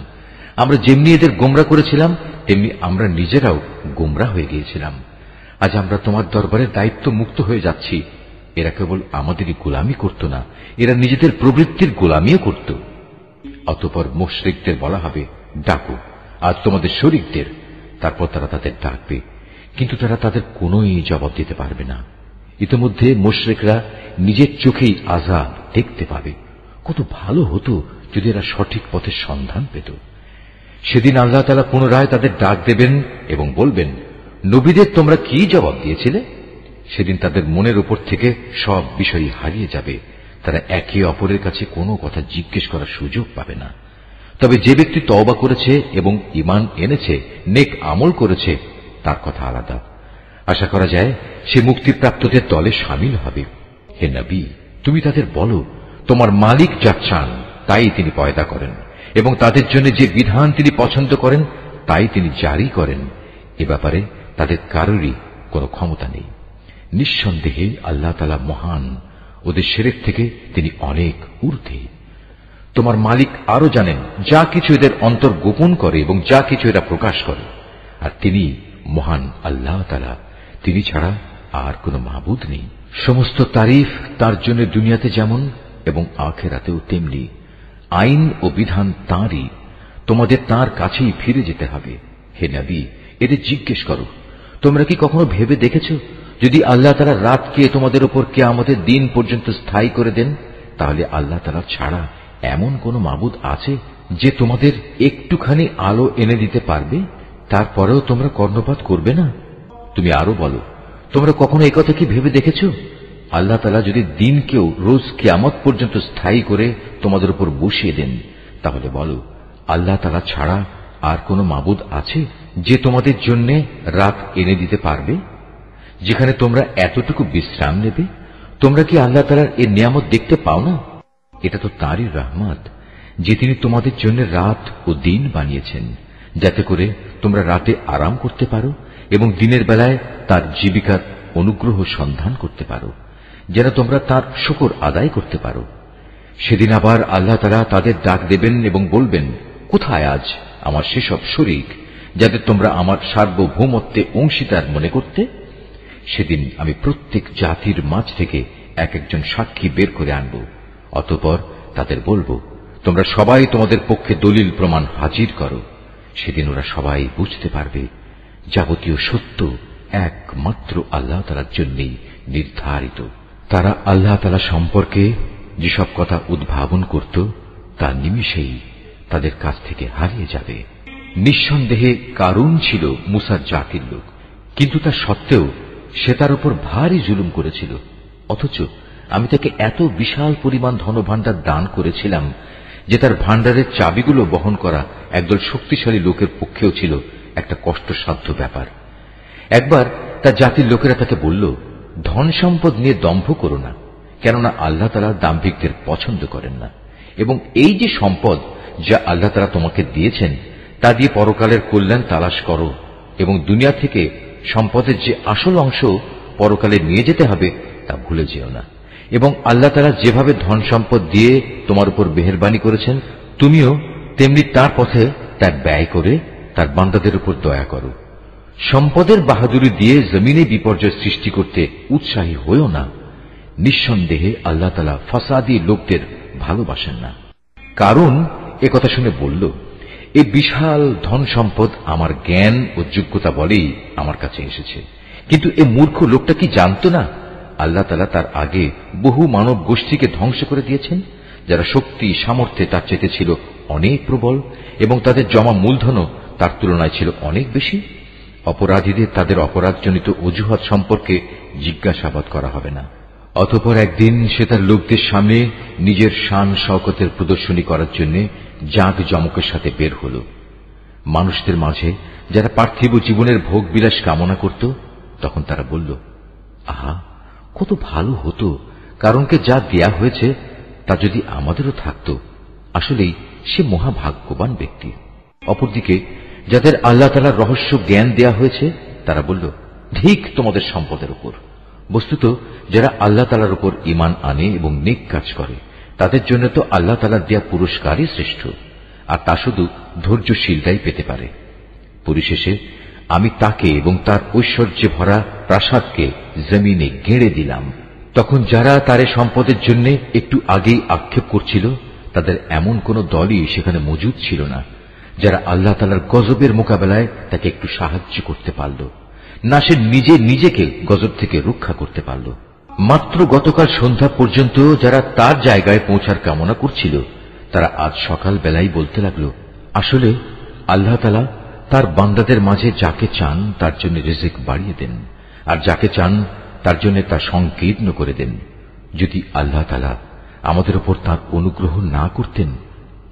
আমরা যেমনি এদের গোমরা করেছিলাম তেমনি আমরা নিজেরাও গোমরা হয়ে গিয়েছিলাম। আজ আমরা তোমার দরবারে দায়িত্ব মুক্ত হয়ে যাচ্ছি। এরা কেবল আমাদেরই গোলামি করত না, এরা নিজেদের প্রবৃত্তির গোলামিও করত। অতঃপর মুশরিকদের বলা হবে, ডাকো আজ তোমাদের শরীকদের। তারপর তারা তাদের ডাকবে, কিন্তু তারা তাদের কোনোই জবাব দিতে পারবে না। ইতিমধ্যে মুশরিকরা নিজের চোখেই আযাব দেখতে পাবে। কত ভালো হতো যদি এরা সঠিক পথের সন্ধান পেত। সেদিন আল্লাহ তাআলা পুনরায় তাদের ডাক দেবেন এবং বলবেন, নবীদের তোমরা কি জবাব দিয়েছিলে? সেদিন তাদের মনের উপর থেকে সব বিষয় হারিয়ে যাবে। তারা একে অপরের কাছে কোনো কথা জিজ্ঞেস করার সুযোগ পাবে না। তবে যে ব্যক্তি তওবা করেছে এবং ঈমান এনেছে, নেক আমল করেছে, তার কথা আলাদা। আশা করা যায় সে মুক্তিপ্রাপ্তদের দলে শামিল হবে। হে নবী, তুমি তাদের বলো, তোমার মালিক যা চান তাই তিনি পয়দা করেন এবং তাদের জন্য যে বিধান তিনি পছন্দ করেন তাই তিনি জারি করেন। এ ব্যাপারে তাদের কারোরই কোনো ক্ষমতা নেই। নিঃসন্দেহে আল্লাহ তাআলা মহান, ওদের শিরক থেকে তিনি অনেক ঊর্ধ্বে। তোমার মালিক আরো জানেন যা কিছু এদের অন্তর গোপন করে এবং যা কিছু এরা প্রকাশ করে। আর তিনি মহান আল্লাহ তাআলা, তিনি ছাড়া আর কোনো মাবুদ নেই। সমস্ত তারিফ তার জন্য দুনিয়াতে যেমন এবং আখিরাতেও তেমনি। আইন ও বিধান তাঁরই, তোমাদের তাঁর কাছেই ফিরে যেতে হবে। হে নবী, এদের জিজ্ঞেস করো, তোমরা কি কখনো ভেবে দেখেছ, যদি আল্লাহ তাআলা রাতকে তোমাদের উপর কিয়ামতের দিন পর্যন্ত স্থায়ী করে দেন, তাহলে আল্লাহ তাআলা ছাড়া এমন কোন মাবুদ আছে যে তোমাদের একটুখানি আলো এনে দিতে পারবে? তারপরেও তোমরা কর্ণপাত করবে না? তুমি আরো বলো, তোমরা কখনো একথা কি ভেবে দেখেছ, আল্লাহ তাআলা যদি দিনকেও রোজ কিয়ামত পর্যন্ত স্থায়ী করে তোমাদের উপর বসিয়ে দেন, তাহলে বলো, আল্লাহ তাআলা ছাড়া আর কোন মাবুদ আছে যে তোমাদের জন্য রাত এনে দিতে পারবে, যেখানে তোমরা এতটুকু বিশ্রাম নেবে? তোমরা কি আল্লাহ তাআলার এই নিয়ামত দেখতে পাও না? এটা তো তাঁরই রহমত যে তিনি তোমাদের জন্য রাত ও দিন বানিয়েছেন, যাতে করে তোমরা রাতে আরাম করতে পারো এবং দিনের বেলায় তার জীবিকার অনুগ্রহ সন্ধান করতে পারো, যেন তোমরা তার শুকর আদায় করতে পারো। সেদিন আবার আল্লাহ তাআলা তাদের ডাক দেবেন এবং বলবেন, কোথায় আজ আমার সেসব শরীক যাদের তোমরা আমার সার্বভৌমত্বে অংশীদার মনে করতে? সেদিন আমি প্রত্যেক জাতির মাঝ থেকে এক একজন সাক্ষী বের করে আনব। অতঃপর তাদের বলবো, তোমরা সবাই তোমাদের পক্ষে দলিল প্রমাণ হাজির করো। সেদিন ওরা সবাই বুঝতে পারবে যাবতীয় সত্য একমাত্র আল্লাহ তাআলার জন্যই নির্ধারিত। তারা আল্লাহ তাআলা সম্পর্কে যেসব কথা উদ্ভাবন করত তা নিমিষেই তাদের কাছ থেকে হারিয়ে যাবে। নিঃসন্দেহে কারুন ছিল মুসার জাতির লোক, কিন্তু তা সত্ত্বেও সে তার উপর ভারী জুলুম করেছিল। অথচ আমি তাকে এত বিশাল পরিমাণ ধনভাণ্ডার দান করেছিলাম যে তার ভাণ্ডারের চাবিগুলো বহন করা একদল শক্তিশালী লোকের পক্ষেও ছিল একটা কষ্টসাধ্য ব্যাপার। একবার তার জাতির লোকেরা তাকে বলল, ধন সম্পদ নিয়ে দম্ভ করো না, কেননা আল্লাহ তাআলা দাম্ভিকদের পছন্দ করেন না, এবং এই যে সম্পদ যা আল্লাহ তাআলা তোমাকে দিয়েছেন তা দিয়ে পরকালের কল্যাণ তালাশ করো, এবং দুনিয়া থেকে সম্পদের যে আসল অংশ পরকালে নিয়ে যেতে হবে তা ভুলে যেও না। এবং আল্লাহ তাআলা যেভাবে ধন সম্পদ দিয়ে তোমার উপর মেহেরবানি করেছেন, তুমিও তেমনি তার পথে তা ব্যয় করে তার বান্দাদের উপর দয়া করো। সম্পদের বাহাদুরি দিয়ে জমিনে বিপর্যয় সৃষ্টি করতে উৎসাহী হয়েও না। নিঃসন্দেহে আল্লাহ তাআলা ফাসাদি লোকদের ভালোবাসেন না। কারণ একথা শুনে বলল, এই বিশাল ধন সম্পদ আমার জ্ঞান ও যোগ্যতা বলেই আমার কাছে এসেছে। কিন্তু এ মূর্খ লোকটা কি জানত না আল্লাহ তাআলা তার আগে বহু মানব গোষ্ঠীকে ধ্বংস করে দিয়েছেন, যারা শক্তি সামর্থ্যে তার চেয়ে ছিল অনেক প্রবল এবং তাদের জমা মূলধনও তার তুলনায় ছিল অনেক বেশি। অপরাধীদের তাদের অপরাধজনিত অজুহাত সম্পর্কে জিজ্ঞাসাবাদ করা হবে না। অতঃপর একদিন সে তার লোকদের সামনে নিজের শান শওকতের প্রদর্শনী করার জন্য জাঁক জমকের সাথে বের হল। মানুষদের মাঝে যারা পার্থিব জীবনের ভোগ বিলাস কামনা করত, তখন তারা বলল, আহা, কত ভালো হতো কারণকে যা দেয়া হয়েছে তা যদি আমাদেরও থাকত। আসলেই সে মহাভাগ্যবান ব্যক্তি। অপরদিকে যাদের আল্লাহ তাআলার রহস্য জ্ঞান দেয়া হয়েছে, তারা বলল, ঠিক তোমাদের সম্পদের উপর। বস্তুত যারা আল্লাহ তাআলার উপর ঈমান আনে এবং নেক কাজ করে, তাদের জন্য তো আল্লাহ তাআলার দেয়া পুরস্কারই শ্রেষ্ঠ, আর তা শুধু ধৈর্যশীলরাই পেতে পারে। পরিশেষে আমি তাকে এবং তার ঐশ্বর্যে ভরা প্রাসাদকে জমিনে গেঁড়ে দিলাম। তখন যারা তার সম্পদের জন্য একটু আগেই আক্ষেপ করছিল, তাদের এমন কোন দলই সেখানে মজুদ ছিল না যারা আল্লাহ তাআলার গজবের মোকাবেলায় তাকে একটু সাহায্য করতে পারল, না সে নিজে নিজেকে গজব থেকে রক্ষা করতে পারল। মাত্র গতকাল সন্ধ্যা পর্যন্ত যারা তার জায়গায় পৌঁছার কামনা করছিল, তারা আজ সকাল বেলায় বলতে লাগল, আসলে আল্লাহ তাআলা তার বান্দাদের মাঝে যাকে চান তার জন্য রিজিক বাড়িয়ে দেন, আর যাকে চান তার জন্য তা সংকীর্ণ করে দেন। যদি আল্লাহ তাআলা আমাদের উপর তাঁর অনুগ্রহ না করতেন,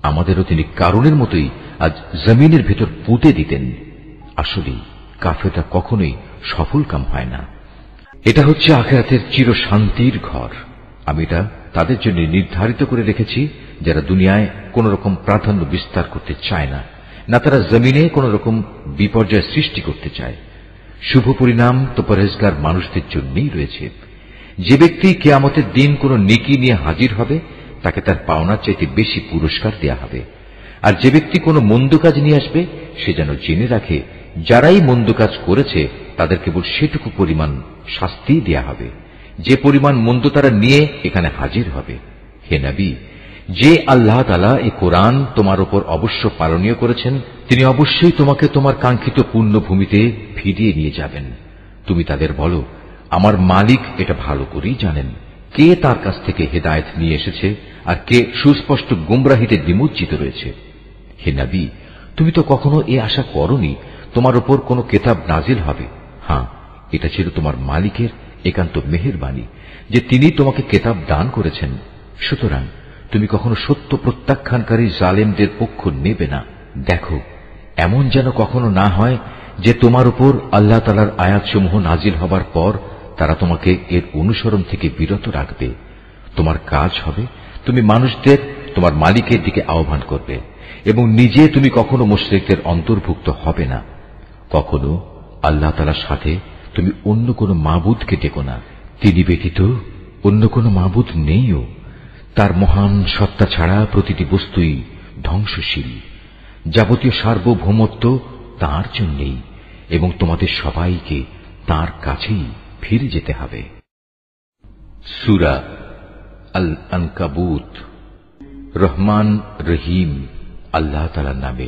আমাদেরও তিনি কারণের মতোই আজ জমিনের ভেতর পুঁতে দিতেন। আসলে কাফেররা কখনোই সফল কাম হয় না। এটা হচ্ছে আখিরাতের চির শান্তির ঘর। আমি এটা তাদের জন্য নির্ধারিত করে রেখেছি যারা দুনিয়ায় কোন রকম প্রাধান্য বিস্তার করতে চায় না, না তারা জমিনে কোন রকম বিপর্যয় সৃষ্টি করতে চায়। শুভ পরিণাম তো পরহেজগার মানুষদের জন্যই রয়েছে। যে ব্যক্তি কিয়ামতের দিন কোন নেকি নিয়ে হাজির হবে, তাকে তার পাওনার চাইতে বেশি পুরস্কার দেয়া হবে। আর যে ব্যক্তি কোনো মন্দ কাজ নিয়ে আসবে, সে যেন জেনে রাখে যারাই মন্দ কাজ করেছে তাদের কেবল সেটুকু পরিমাণ শাস্তি দেয়া হবে, যে পরিমাণ মন্দ তারা নিয়ে এখানে হাজির হবে। হে নবী, যে আল্লাহ তাআলা এই কোরআন তোমার উপর অবশ্য পালনীয় করেছেন, তিনি অবশ্যই তোমাকে তোমার কাঙ্ক্ষিত পুণ্যভূমিতে ফিরিয়ে নিয়ে যাবেন। তুমি তাদের বলো, আমার মালিক এটা ভালো করেই জানেন কে তার কাছ থেকে হেদায়েত নিয়ে এসেছে আর কে সুস্পষ্ট গুমরাহিতে নিমজ্জিত রয়েছে। হে নবী, তুমি তো কখনো এ আশা করনি তোমার উপর কোন কিতাব নাজিল হবে। হ্যাঁ, এটা ছিল তোমার মালিকের একান্ত মেহেরবানি যে তিনি তোমাকে কিতাব দান করেছেন। সুতরাং তুমি কখনো সত্য প্রত্যাখ্যানকারী জালেমদের পক্ষ নেবে না। দেখো, এমন যেন কখনো না হয় যে তোমার উপর আল্লাহ তাআলার আয়াতসমূহ নাজিল হবার পর তারা তোমাকে এর অনুসরণ থেকে বিরত রাখবে। তোমার কাজ হবে তুমি মানুষদের তোমার মালিকের দিকে আহ্বান করবে এবং নিজে তুমি কখনো মুশরিকদের অন্তর্ভুক্ত হবে না। কখনো আল্লাহ তাআলার সাথে তুমি অন্য কোন মাবুদকে ডেকো না। তিনি ব্যতীত অন্য কোন মাবুদ নেইও। তার মহান সত্তা ছাড়া প্রতিটি বস্তুই ধ্বংসশীল। যাবতীয় সার্বভৌমত্ব তাঁর জন্যই এবং তোমাদের সবাইকে তাঁর কাছেই ফিরে যেতে হবে। সূরা আল আনকাবুত। রহমান রহিম আল্লাহ তাআলার নামে।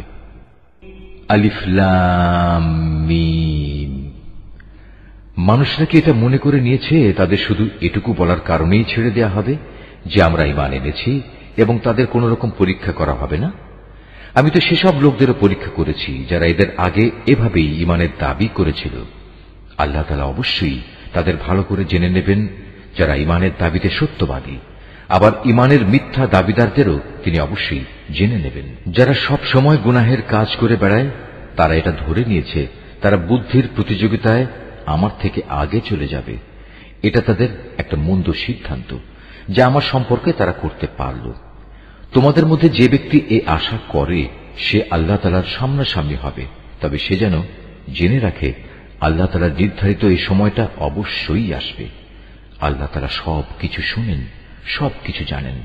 আলিফ লাম মিম। মানুষরা কি এটা মনে করে নিয়েছে তাদের শুধু এটুকু বলার কারণেই ছেড়ে দেয়া হবে যে আমরা ঈমান এনেছি এবং তাদের কোন রকম পরীক্ষা করা হবে না? আমি তো সেসব লোকদেরও পরীক্ষা করেছি যারা এদের আগে এভাবেই ঈমানের দাবি করেছিল। আল্লাহ তাআলা অবশ্যই তাদের ভালো করে জেনে নেবেন যারা ঈমানের দাবিতে সত্যবাদী, আবার ঈমানের মিথ্যা দাবিদারদেরও তিনি অবশ্যই জেনে নেবেন। যারা সব সময় গুনাহের কাজ করে বেড়ায়, তারা এটা ধরে নিয়েছে তারা বুদ্ধির প্রতিযোগিতায় আমার থেকে আগে চলে যাবে। এটা তাদের একটা মন্দ সিদ্ধান্ত যা আমার সম্পর্কে তারা করতে পারল। তোমাদের মধ্যে যে ব্যক্তি এ আশা করে সে আল্লাহ তাআলার সামনাসামনি হবে, তবে সে যেন জেনে রাখে আল্লাহ তাআলার নির্ধারিত এই সময়টা অবশ্যই আসবে। আল্লাহ তাআলা সবকিছু শুনেন, সবকিছু জানেন।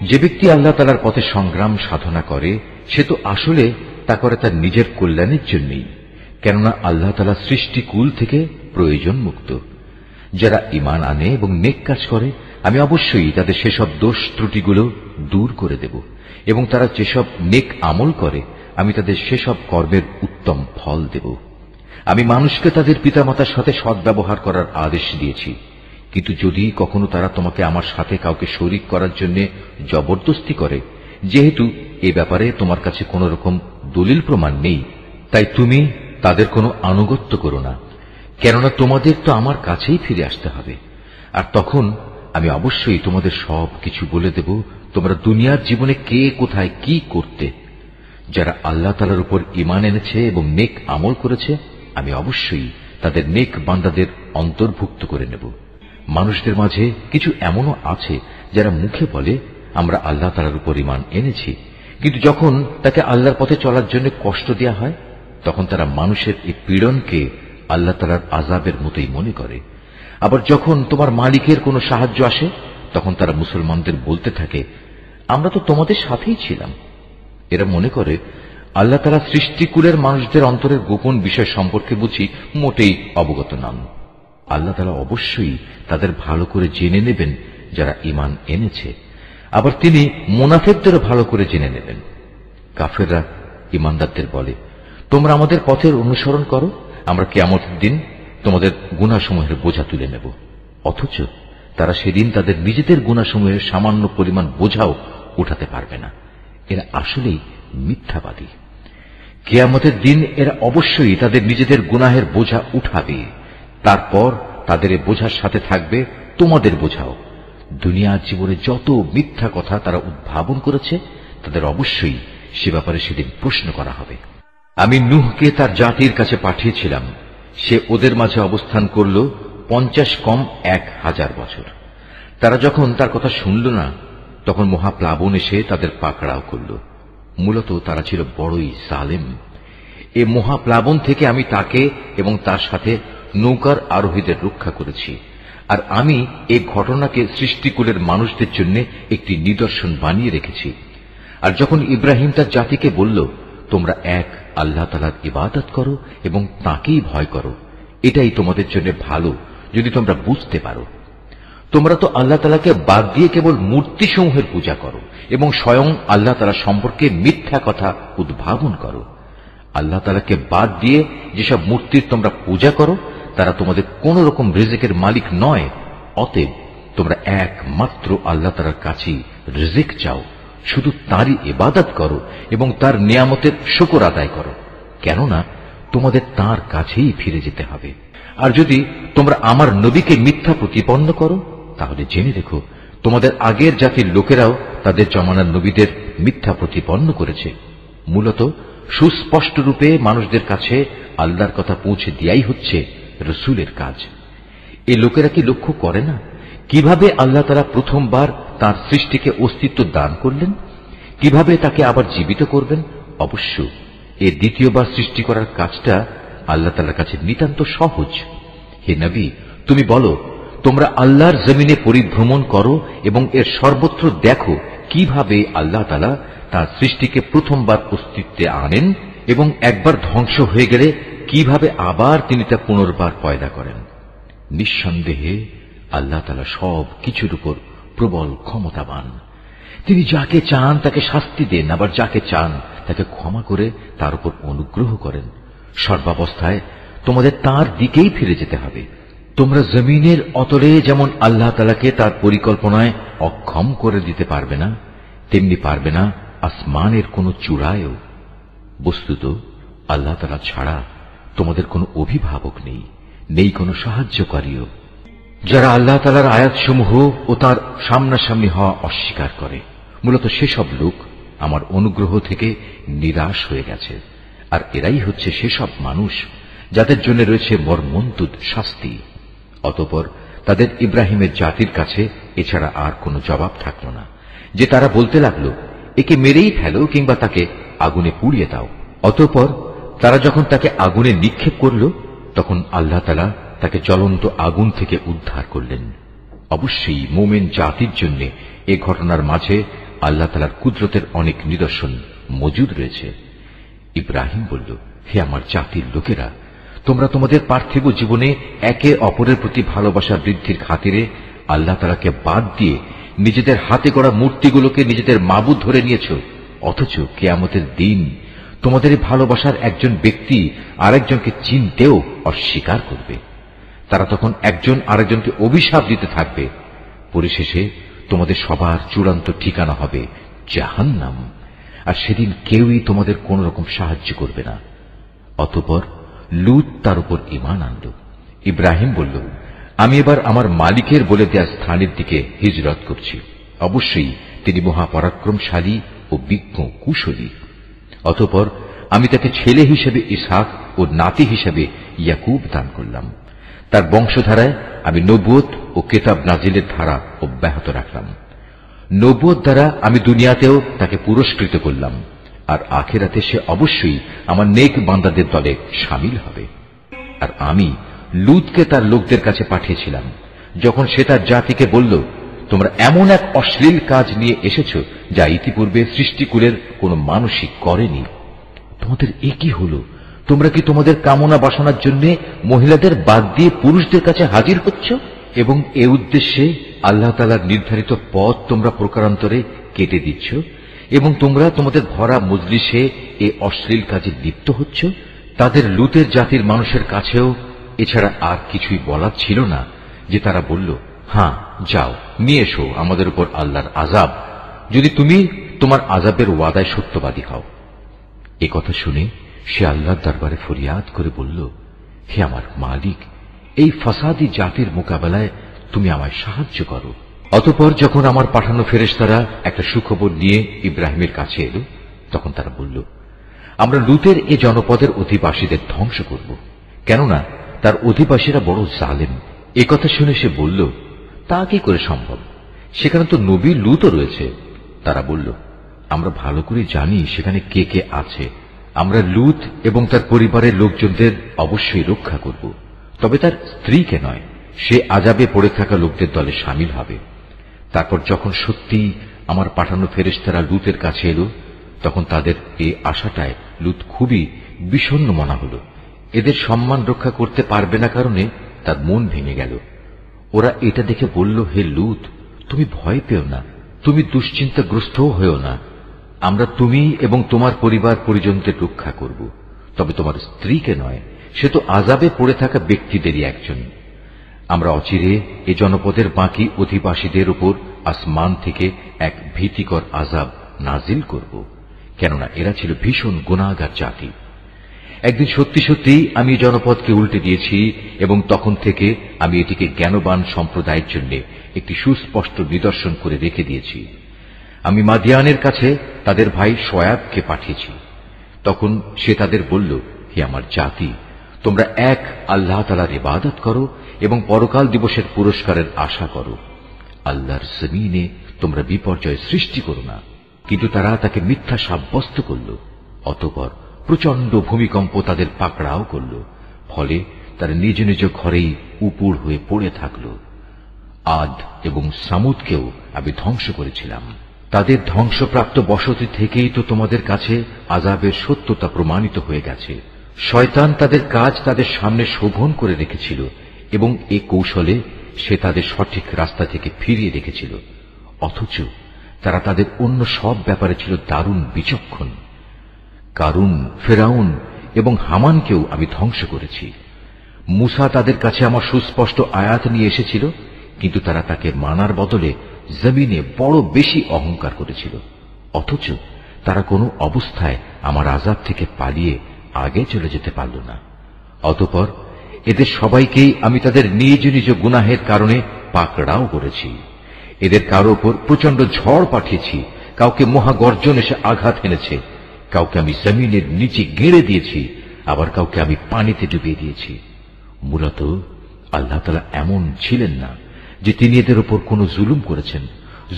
যে ব্যক্তি আল্লাহ তাআলার পথে সংগ্রাম সাধনা করে সে তো আসলে তা করে তার নিজের কল্যাণের জন্যই, কেননা আল্লাহ তাআলা সৃষ্টিকুল থেকে প্রয়োজন মুক্ত। যারা ঈমান আনে এবং নেক কাজ করে আমি অবশ্যই তাদের সেসব দোষ ত্রুটিগুলো দূর করে দেব, এবং তারা যেসব নেক আমল করে আমি তাদের সেসব কর্মের উত্তম ফল দেব। আমি মানুষকে তাদের পিতামাতার সাথে সদ্ব্যবহার করার আদেশ দিয়েছি, কিন্তু যদি কখনো তারা তোমাকে আমার সাথে কাউকে শরীক করার জন্য জবরদস্তি করে, যেহেতু এ ব্যাপারে তোমার কাছে কোন রকম দলিল প্রমাণ নেই, তাই তুমি তাদের কোনো আনুগত্য করো না, কেননা তোমাদের তো আমার কাছেই ফিরে আসতে হবে। আর তখন আমি অবশ্যই তোমাদের সব কিছু বলে দেব, তোমরা দুনিয়ার জীবনে কে কোথায় কি করতে। যারা আল্লাহ তাআলার উপর ঈমান এনেছে এবং নেক আমল করেছে আমি অবশ্যই তাদের নেক বান্দাদের অন্তর্ভুক্ত করে নেব। মানুষদের মাঝে কিছু এমনও আছে যারা মুখে বলে আমরা আল্লাহ তাআলার উপর ঈমান এনেছি, কিন্তু যখন তাকে আল্লাহর পথে চলার জন্য কষ্ট দেয়া হয় তখন তারা মানুষের এই পীড়নকে আল্লাহ তাআলার আযাবের মতোই মনে করে। আবার যখন তোমার মালিকের কোনো সাহায্য আসে তখন তারা মুসলমানদের বলতে থাকে আমরা তো তোমাদের সাথেই ছিলাম। এরা মনে করে আল্লাহ তাআলা সৃষ্টিকুলের মানুষদের অন্তরের গোপন বিষয় সম্পর্কে বুঝি মোটেই অবগত নন। আল্লাহ তাআলা অবশ্যই তাদের ভালো করে জেনে নেবেন যারা ঈমান এনেছে, আবার তিনি মুনাফিকদেরও ভালো করে জেনে নেবেন। কাফেররা ঈমানদারদের বলে তোমরা আমাদের পথের অনুসরণ করো, আমরা কিয়ামতের দিন তোমাদের গুনাহসমূহের বোঝা তুলে নেব। অথচ তারা সেদিন তাদের নিজেদের গুনাহসমূহের সামান্য পরিমাণ বোঝাও উঠাতে পারবে না। এরা আসলেই মিথ্যাবাদী। কিয়ামতের দিন এরা অবশ্যই তাদের নিজেদের গুনাহের বোঝা উঠাবে, তারপর তাদের এ বোঝার সাথে থাকবে তোমাদের বোঝাও। দুনিয়ার জীবনে যত মিথ্যা কথা তারা উদ্ভাবন করেছে তাদের অবশ্যই সে ব্যাপারে সেদিন প্রশ্ন করা হবে। আমি নূহকে তার জাতির কাছে পাঠিয়েছিলাম, সে ওদের মাঝে অবস্থান করল 50 কম 1000 বছর। তারা যখন তার কথা শুনল না তখন মহাপ্লাবন এসে তাদের পাকড়াও করল। মূলত তারা ছিল বড়ই জালেম। এ মহাপ্লাবন থেকে আমি তাকে এবং তার সাথে নৌকার আরোহীদের রক্ষা করেছি, আর আমি এই ঘটনাকে সৃষ্টিকুলের মানুষদের জন্য একটি নিদর্শন বানিয়ে রেখেছি। আর যখন ইব্রাহিম তার জাতিকে বলল তোমরা এক আল্লাহ তাআলার ইবাদত করো এবং তাঁকেই ভয় করো, এটাই তোমাদের জন্য ভালো যদি তোমরা বুঝতে পারো। তোমরা তো আল্লাহ তাআলাকে বাদ দিয়ে কেবল মূর্তিসমূহের পূজা করো এবং স্বয়ং আল্লাহ তাআলা সম্পর্কে মিথ্যা কথা উদ্ভাবন করো। আল্লাহ তাআলাকে বাদ দিয়ে যেসব মূর্তির তোমরা পূজা করো তারা তোমাদের কোন রকম রিজিকের মালিক নয়। অতএব তোমরা একমাত্র আল্লাহ তাআলার কাছেই রিজিক চাও, শুধু তাঁরই ইবাদত করো এবং তার নিয়ামতের শুকর আদায় করো, কেননা তোমাদের তাঁর কাছেই ফিরে যেতে হবে। আর যদি তোমরা আমার নবীকে মিথ্যা প্রতিপন্ন করো তাহলে জেনে রেখো তোমাদের আগের জাতির লোকেরাও তাদের জমানার নবীদের মিথ্যা প্রতিপন্ন করেছে। মূলত সুস্পষ্ট রূপে মানুষদের কাছে আল্লাহর কথা পৌঁছে দেয়াই হচ্ছে রসুলের কাজ। এই লোকেরা কি লক্ষ্য করে না কিভাবে আল্লাহ তাআলা প্রথমবার তার সৃষ্টিকে অস্তিত্ব দান করলেন, কিভাবে তাকে আবার জীবিত করবেন? অবশ্য এর দ্বিতীয়বার সৃষ্টি করার কাজটা আল্লাহ তাআলার কাছে নিতান্ত সহজ। হে নবী, তুমি বলো তোমরা আল্লাহর জমিনে পরিভ্রমণ করো এবং এর সর্বত্র দেখো কিভাবে আল্লাহ তাআলা তার সৃষ্টিকে প্রথমবার অস্তিত্বে আনেন এবং একবার ধ্বংস হয়ে গেলে কিভাবে আবার তিনি তা পুনর্বার পয়দা করেন। নিঃসন্দেহে আল্লাহ তাআলা সব কিছুর উপর প্রবল ক্ষমতাবান। তিনি যাকে চান তাকে শাস্তি দেন, আবার যাকে চান তাকে ক্ষমা করে তার উপর অনুগ্রহ করেন। সর্বাবস্থায় তোমাদের তার দিকেই ফিরে যেতে হবে। তোমরা জমিনের অতলে যেমন আল্লাহ তাআলাকে তার পরিকল্পনায় অক্ষম করে দিতে পারবে না, তেমনি পারবে না আসমানের কোন চূড়ায়ও। বস্তুত আল্লাহ তাআলা ছাড়া তোমাদের কোনো অভিভাবক নেই, নেই কোনো সাহায্যকারীও। যারা আল্লাহ তাআলার আয়াতসমূহ ও তার সামনাসামনি হওয়া অস্বীকার করে, মূলত সেসব লোক আমার অনুগ্রহ থেকে নিরাশ হয়ে গেছে। আর এরাই হচ্ছে সেসব মানুষ যাদের জন্য রয়েছে মর্মন্তুদ শাস্তি। অতঃপর তাদের ইব্রাহিমের জাতির কাছে এছাড়া আর কোনো জবাব থাকল না, যে তারা বলতে লাগলো একে মেরেই ফেলো কিংবা তাকে আগুনে পুড়িয়ে দাও। অতঃপর তারা যখন তাকে আগুনে নিক্ষেপ করল তখন আল্লাহ তাআলা তাকে জ্বলন্ত আগুন থেকে উদ্ধার করলেন। অবশ্যই মুমিন জাতির জন্য এ ঘটনার মাঝে আল্লাহ তাআলার কুদরতের অনেক নিদর্শন মজুদ রয়েছে। ইব্রাহিম বলল, হে আমার জাতির লোকেরা, তোমরা তোমাদের পার্থিব জীবনে একে অপরের প্রতি ভালোবাসা বৃদ্ধির খাতিরে আল্লাহ তাআলাকে বাদ দিয়ে নিজেদের হাতে গড়া মূর্তিগুলোকে নিজেদের মাবুদ ধরে নিয়েছ। অথচ কিয়ামতের দিন তোমাদের এই ভালোবাসার একজন ব্যক্তি আরেকজনকে চিনতেও অস্বীকার করবে। তারা তখন একজন আরেকজনকে অভিশাপ দিতে থাকবে। পরিশেষে তোমাদের সবার চূড়ান্ত ঠিকানা হবে জাহান্নাম, আর সেদিন কেউই তোমাদের কোন রকম সাহায্য করবে না। অতঃপর লূত তার উপর ঈমান আনল। ইব্রাহিম বলল, আমি এবার আমার মালিকের বলে দেয়া স্থানের দিকে হিজরত করছি। অবশ্যই তিনি মহাপরাক্রমশালী ও বিজ্ঞ কুশলী। অতঃপর আমি তাকে ছেলে হিসেবে ইসহাক ও নাতি হিসেবে ইয়াকুব দান করলাম। তার বংশধারায় আমি নবুয়ত ও কিতাব নাজিলের ধারা অব্যাহত রাখলাম। নবুয়ত দ্বারা আমি দুনিয়াতেও তাকে পুরস্কৃত করলাম, আর আখিরাতে সে অবশ্যই আমার নেক বান্দাদের দলে শামিল হবে। আর আমি লূতকে তার লোকদের কাছে পাঠিয়েছিলাম, যখন সে তার জাতিকে বলল, তোমরা এমন এক অশ্লীল কাজ নিয়ে এসেছ যা ইতিপূর্বে সৃষ্টিকুলের কোন মানুষই করেনি। তোমাদের এ কি হল? তোমরা কি তোমাদের কামনা বাসনার জন্য মহিলাদের বাদ দিয়ে পুরুষদের কাছে হাজির হচ্ছ? এবং এ উদ্দেশ্যে আল্লাহ তাআলার নির্ধারিত পথ তোমরা প্রকারান্তরে কেটে দিচ্ছ, এবং তোমরা তোমাদের ভরা মজলিসে এ অশ্লীল কাজে লিপ্ত হচ্ছ। তাদের লূতের জাতির মানুষের কাছেও এছাড়া আর কিছুই বলার ছিল না যে তারা বলল, হ্যাঁ যাও নিয়ে এসো আমাদের উপর আল্লাহর আযাব, যদি তুমি তোমার আযাবের ওয়াদায় সত্যবাদী হও। এ কথা শুনে সে আল্লাহর দরবারে ফরিয়াদ করে বলল, হে আমার মালিক, এই ফাসাদি জাতির মোকাবেলায় তুমি আমায় সাহায্য করো। অতঃপর যখন আমার পাঠানো ফেরেশতারা একটা সুখবর নিয়ে ইব্রাহিমের কাছে এলো, তখন তারা বলল, আমরা লূতের এ জনপদের অধিবাসীদের ধ্বংস করব, কেননা তার অধিবাসীরা বড় জালেম। এ কথা শুনে সে বলল, তা কি করে সম্ভব? সেখানে তো নবী লূতও রয়েছে। তারা বলল, আমরা ভালো করে জানি সেখানে কে কে আছে। আমরা লূত এবং তার পরিবারের লোকজনদের অবশ্যই রক্ষা করব, তবে তার স্ত্রীকে নয়। সে আযাবে পড়ে থাকা লোকদের দলে শামিল হবে। তারপর যখন সত্যি আমার পাঠানো ফেরেশতারা লূতের কাছে এলো, তখন তাদের এই আশাটায় লূত খুবই বিষণ্ণ মনা হল। এদের সম্মান রক্ষা করতে পারবে না কারণে তার মন ভেঙে গেল। ওরা এটা দেখে বলল, হে লূত, তুমি ভয় পেও না, তুমি দুশ্চিন্তাগ্রস্তও হয়েও না। আমরা তুমি এবং তোমার পরিবার পরিজনদের রক্ষা করব, তবে তোমার স্ত্রীকে নয়। সে তো আযাবে পড়ে থাকা ব্যক্তিদেরই একজন। আমরা অচিরে এ জনপদের বাকি অধিবাসীদের উপর আসমান থেকে এক ভীতিকর আযাব নাজিল করব, কেননা এরা ছিল ভীষণ গুনাহগার জাতি। একদিন সত্যি সত্যি আমি জনপদকে উল্টে দিয়েছি, এবং তখন থেকে আমি এটিকে জ্ঞানবান সম্প্রদায়ের জন্য একটি সুস্পষ্ট নিদর্শন করে রেখে দিয়েছি। আমি মাদিয়ানের কাছে তাদের ভাই শোয়াবকে পাঠিয়েছি। তখন সে তাদের বলল, হে আমার জাতি, তোমরা এক আল্লাহ তাআলার ইবাদত করো এবং পরকাল দিবসের পুরস্কারের আশা করো। আল্লাহর জমিনে তোমরা বিপর্যয় সৃষ্টি করো না। কিন্তু তারা তাকে মিথ্যা সাব্যস্ত করল। অতঃপর প্রচন্ড ভূমিকম্প তাদের পাকড়াও করল, ফলে তারা নিজ নিজ ঘরেই উপুড় হয়ে পড়ে থাকল। আদ এবং সামুদকেও আমি ধ্বংস করেছিলাম। তাদের ধ্বংসপ্রাপ্ত বসতি থেকেই তো তোমাদের কাছে আযাবের সত্যতা প্রমাণিত হয়ে গেছে। শয়তান তাদের কাজ তাদের সামনে শোভন করে রেখেছিল, এবং এ কৌশলে সে তাদের সঠিক রাস্তা থেকে ফিরিয়ে রেখেছিল। অথচ তারা তাদের অন্য সব ব্যাপারে ছিল দারুণ বিচক্ষণ। কারুন, ফেরাউন এবং হামানকেও আমি ধ্বংস করেছি। মূসা তাদের কাছে আমার সুস্পষ্ট আয়াত নিয়ে এসেছিল, কিন্তু তারা তাকে মানার বদলে জমিনে বড় বেশি অহংকার করেছিল। অথচ তারা কোনো অবস্থায় আমার আযাব থেকে পালিয়ে আগে চলে যেতে পারল না। অতঃপর এদের সবাইকেই আমি তাদের নিজ নিজ গুনাহের কারণে পাকড়াও করেছি। এদের কারো উপর প্রচন্ড ঝড় পাঠিয়েছি, কাউকে মহাগর্জন এসে আঘাত এনেছে, কাউকে আমি জমিনের নিচে গেঁড়ে দিয়েছি, আবার কাউকে আমি পানিতে ডুবিয়ে দিয়েছি। মূলত আল্লাহ তাআলা এমন ছিলেন না যে তিনি এদের উপর কোন জুলুম করেছেন।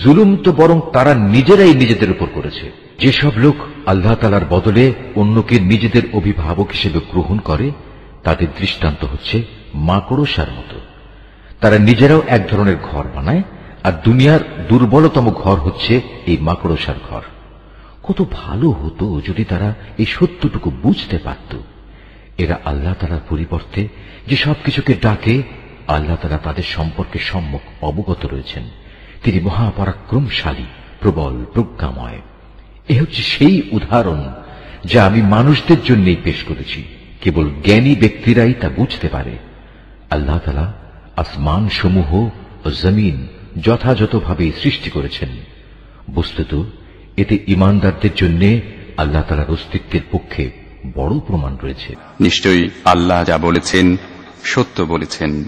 জুলুম তো বরং তারা নিজেরাই নিজেদের উপর করেছে। যেসব লোক আল্লাহ তাআলার বদলে অন্যকে নিজেদের অভিভাবক হিসেবে গ্রহণ করে, তাদের দৃষ্টান্ত হচ্ছে মাকড়সার মতো। তারা নিজেরাও এক ধরনের ঘর বানায়, আর দুনিয়ার দুর্বলতম ঘর হচ্ছে এই মাকড়সার ঘর। কত ভালো হতো যদি তারা এই সত্যটুকু বুঝতে পারত। এরা আল্লাহ তাআলার পরিবর্তে যে সবকিছুকে ডাকে, আল্লাহ তাআলা তাদের সম্পর্কে সম্যক অবগত রয়েছেন। তিনি মহাপরাক্রমশালী, প্রবল, প্রজ্ঞাময়। এ হচ্ছে সেই উদাহরণ যা আমি মানুষদের জন্যই পেশ করেছি। কেবল জ্ঞানী ব্যক্তিরাই তা বুঝতে পারে। আল্লাহ তাআলা আসমান সমূহ ও জমিন যথাযথভাবে সৃষ্টি করেছেন। বস্তুত এতে ঈমানদারদের জন্য আল্লাহ তাআলার অস্তিত্বের পক্ষে বড় প্রমাণ রয়েছে। নিশ্চয়ই আল্লাহ যা বলেছেন সত্য বলেছেন।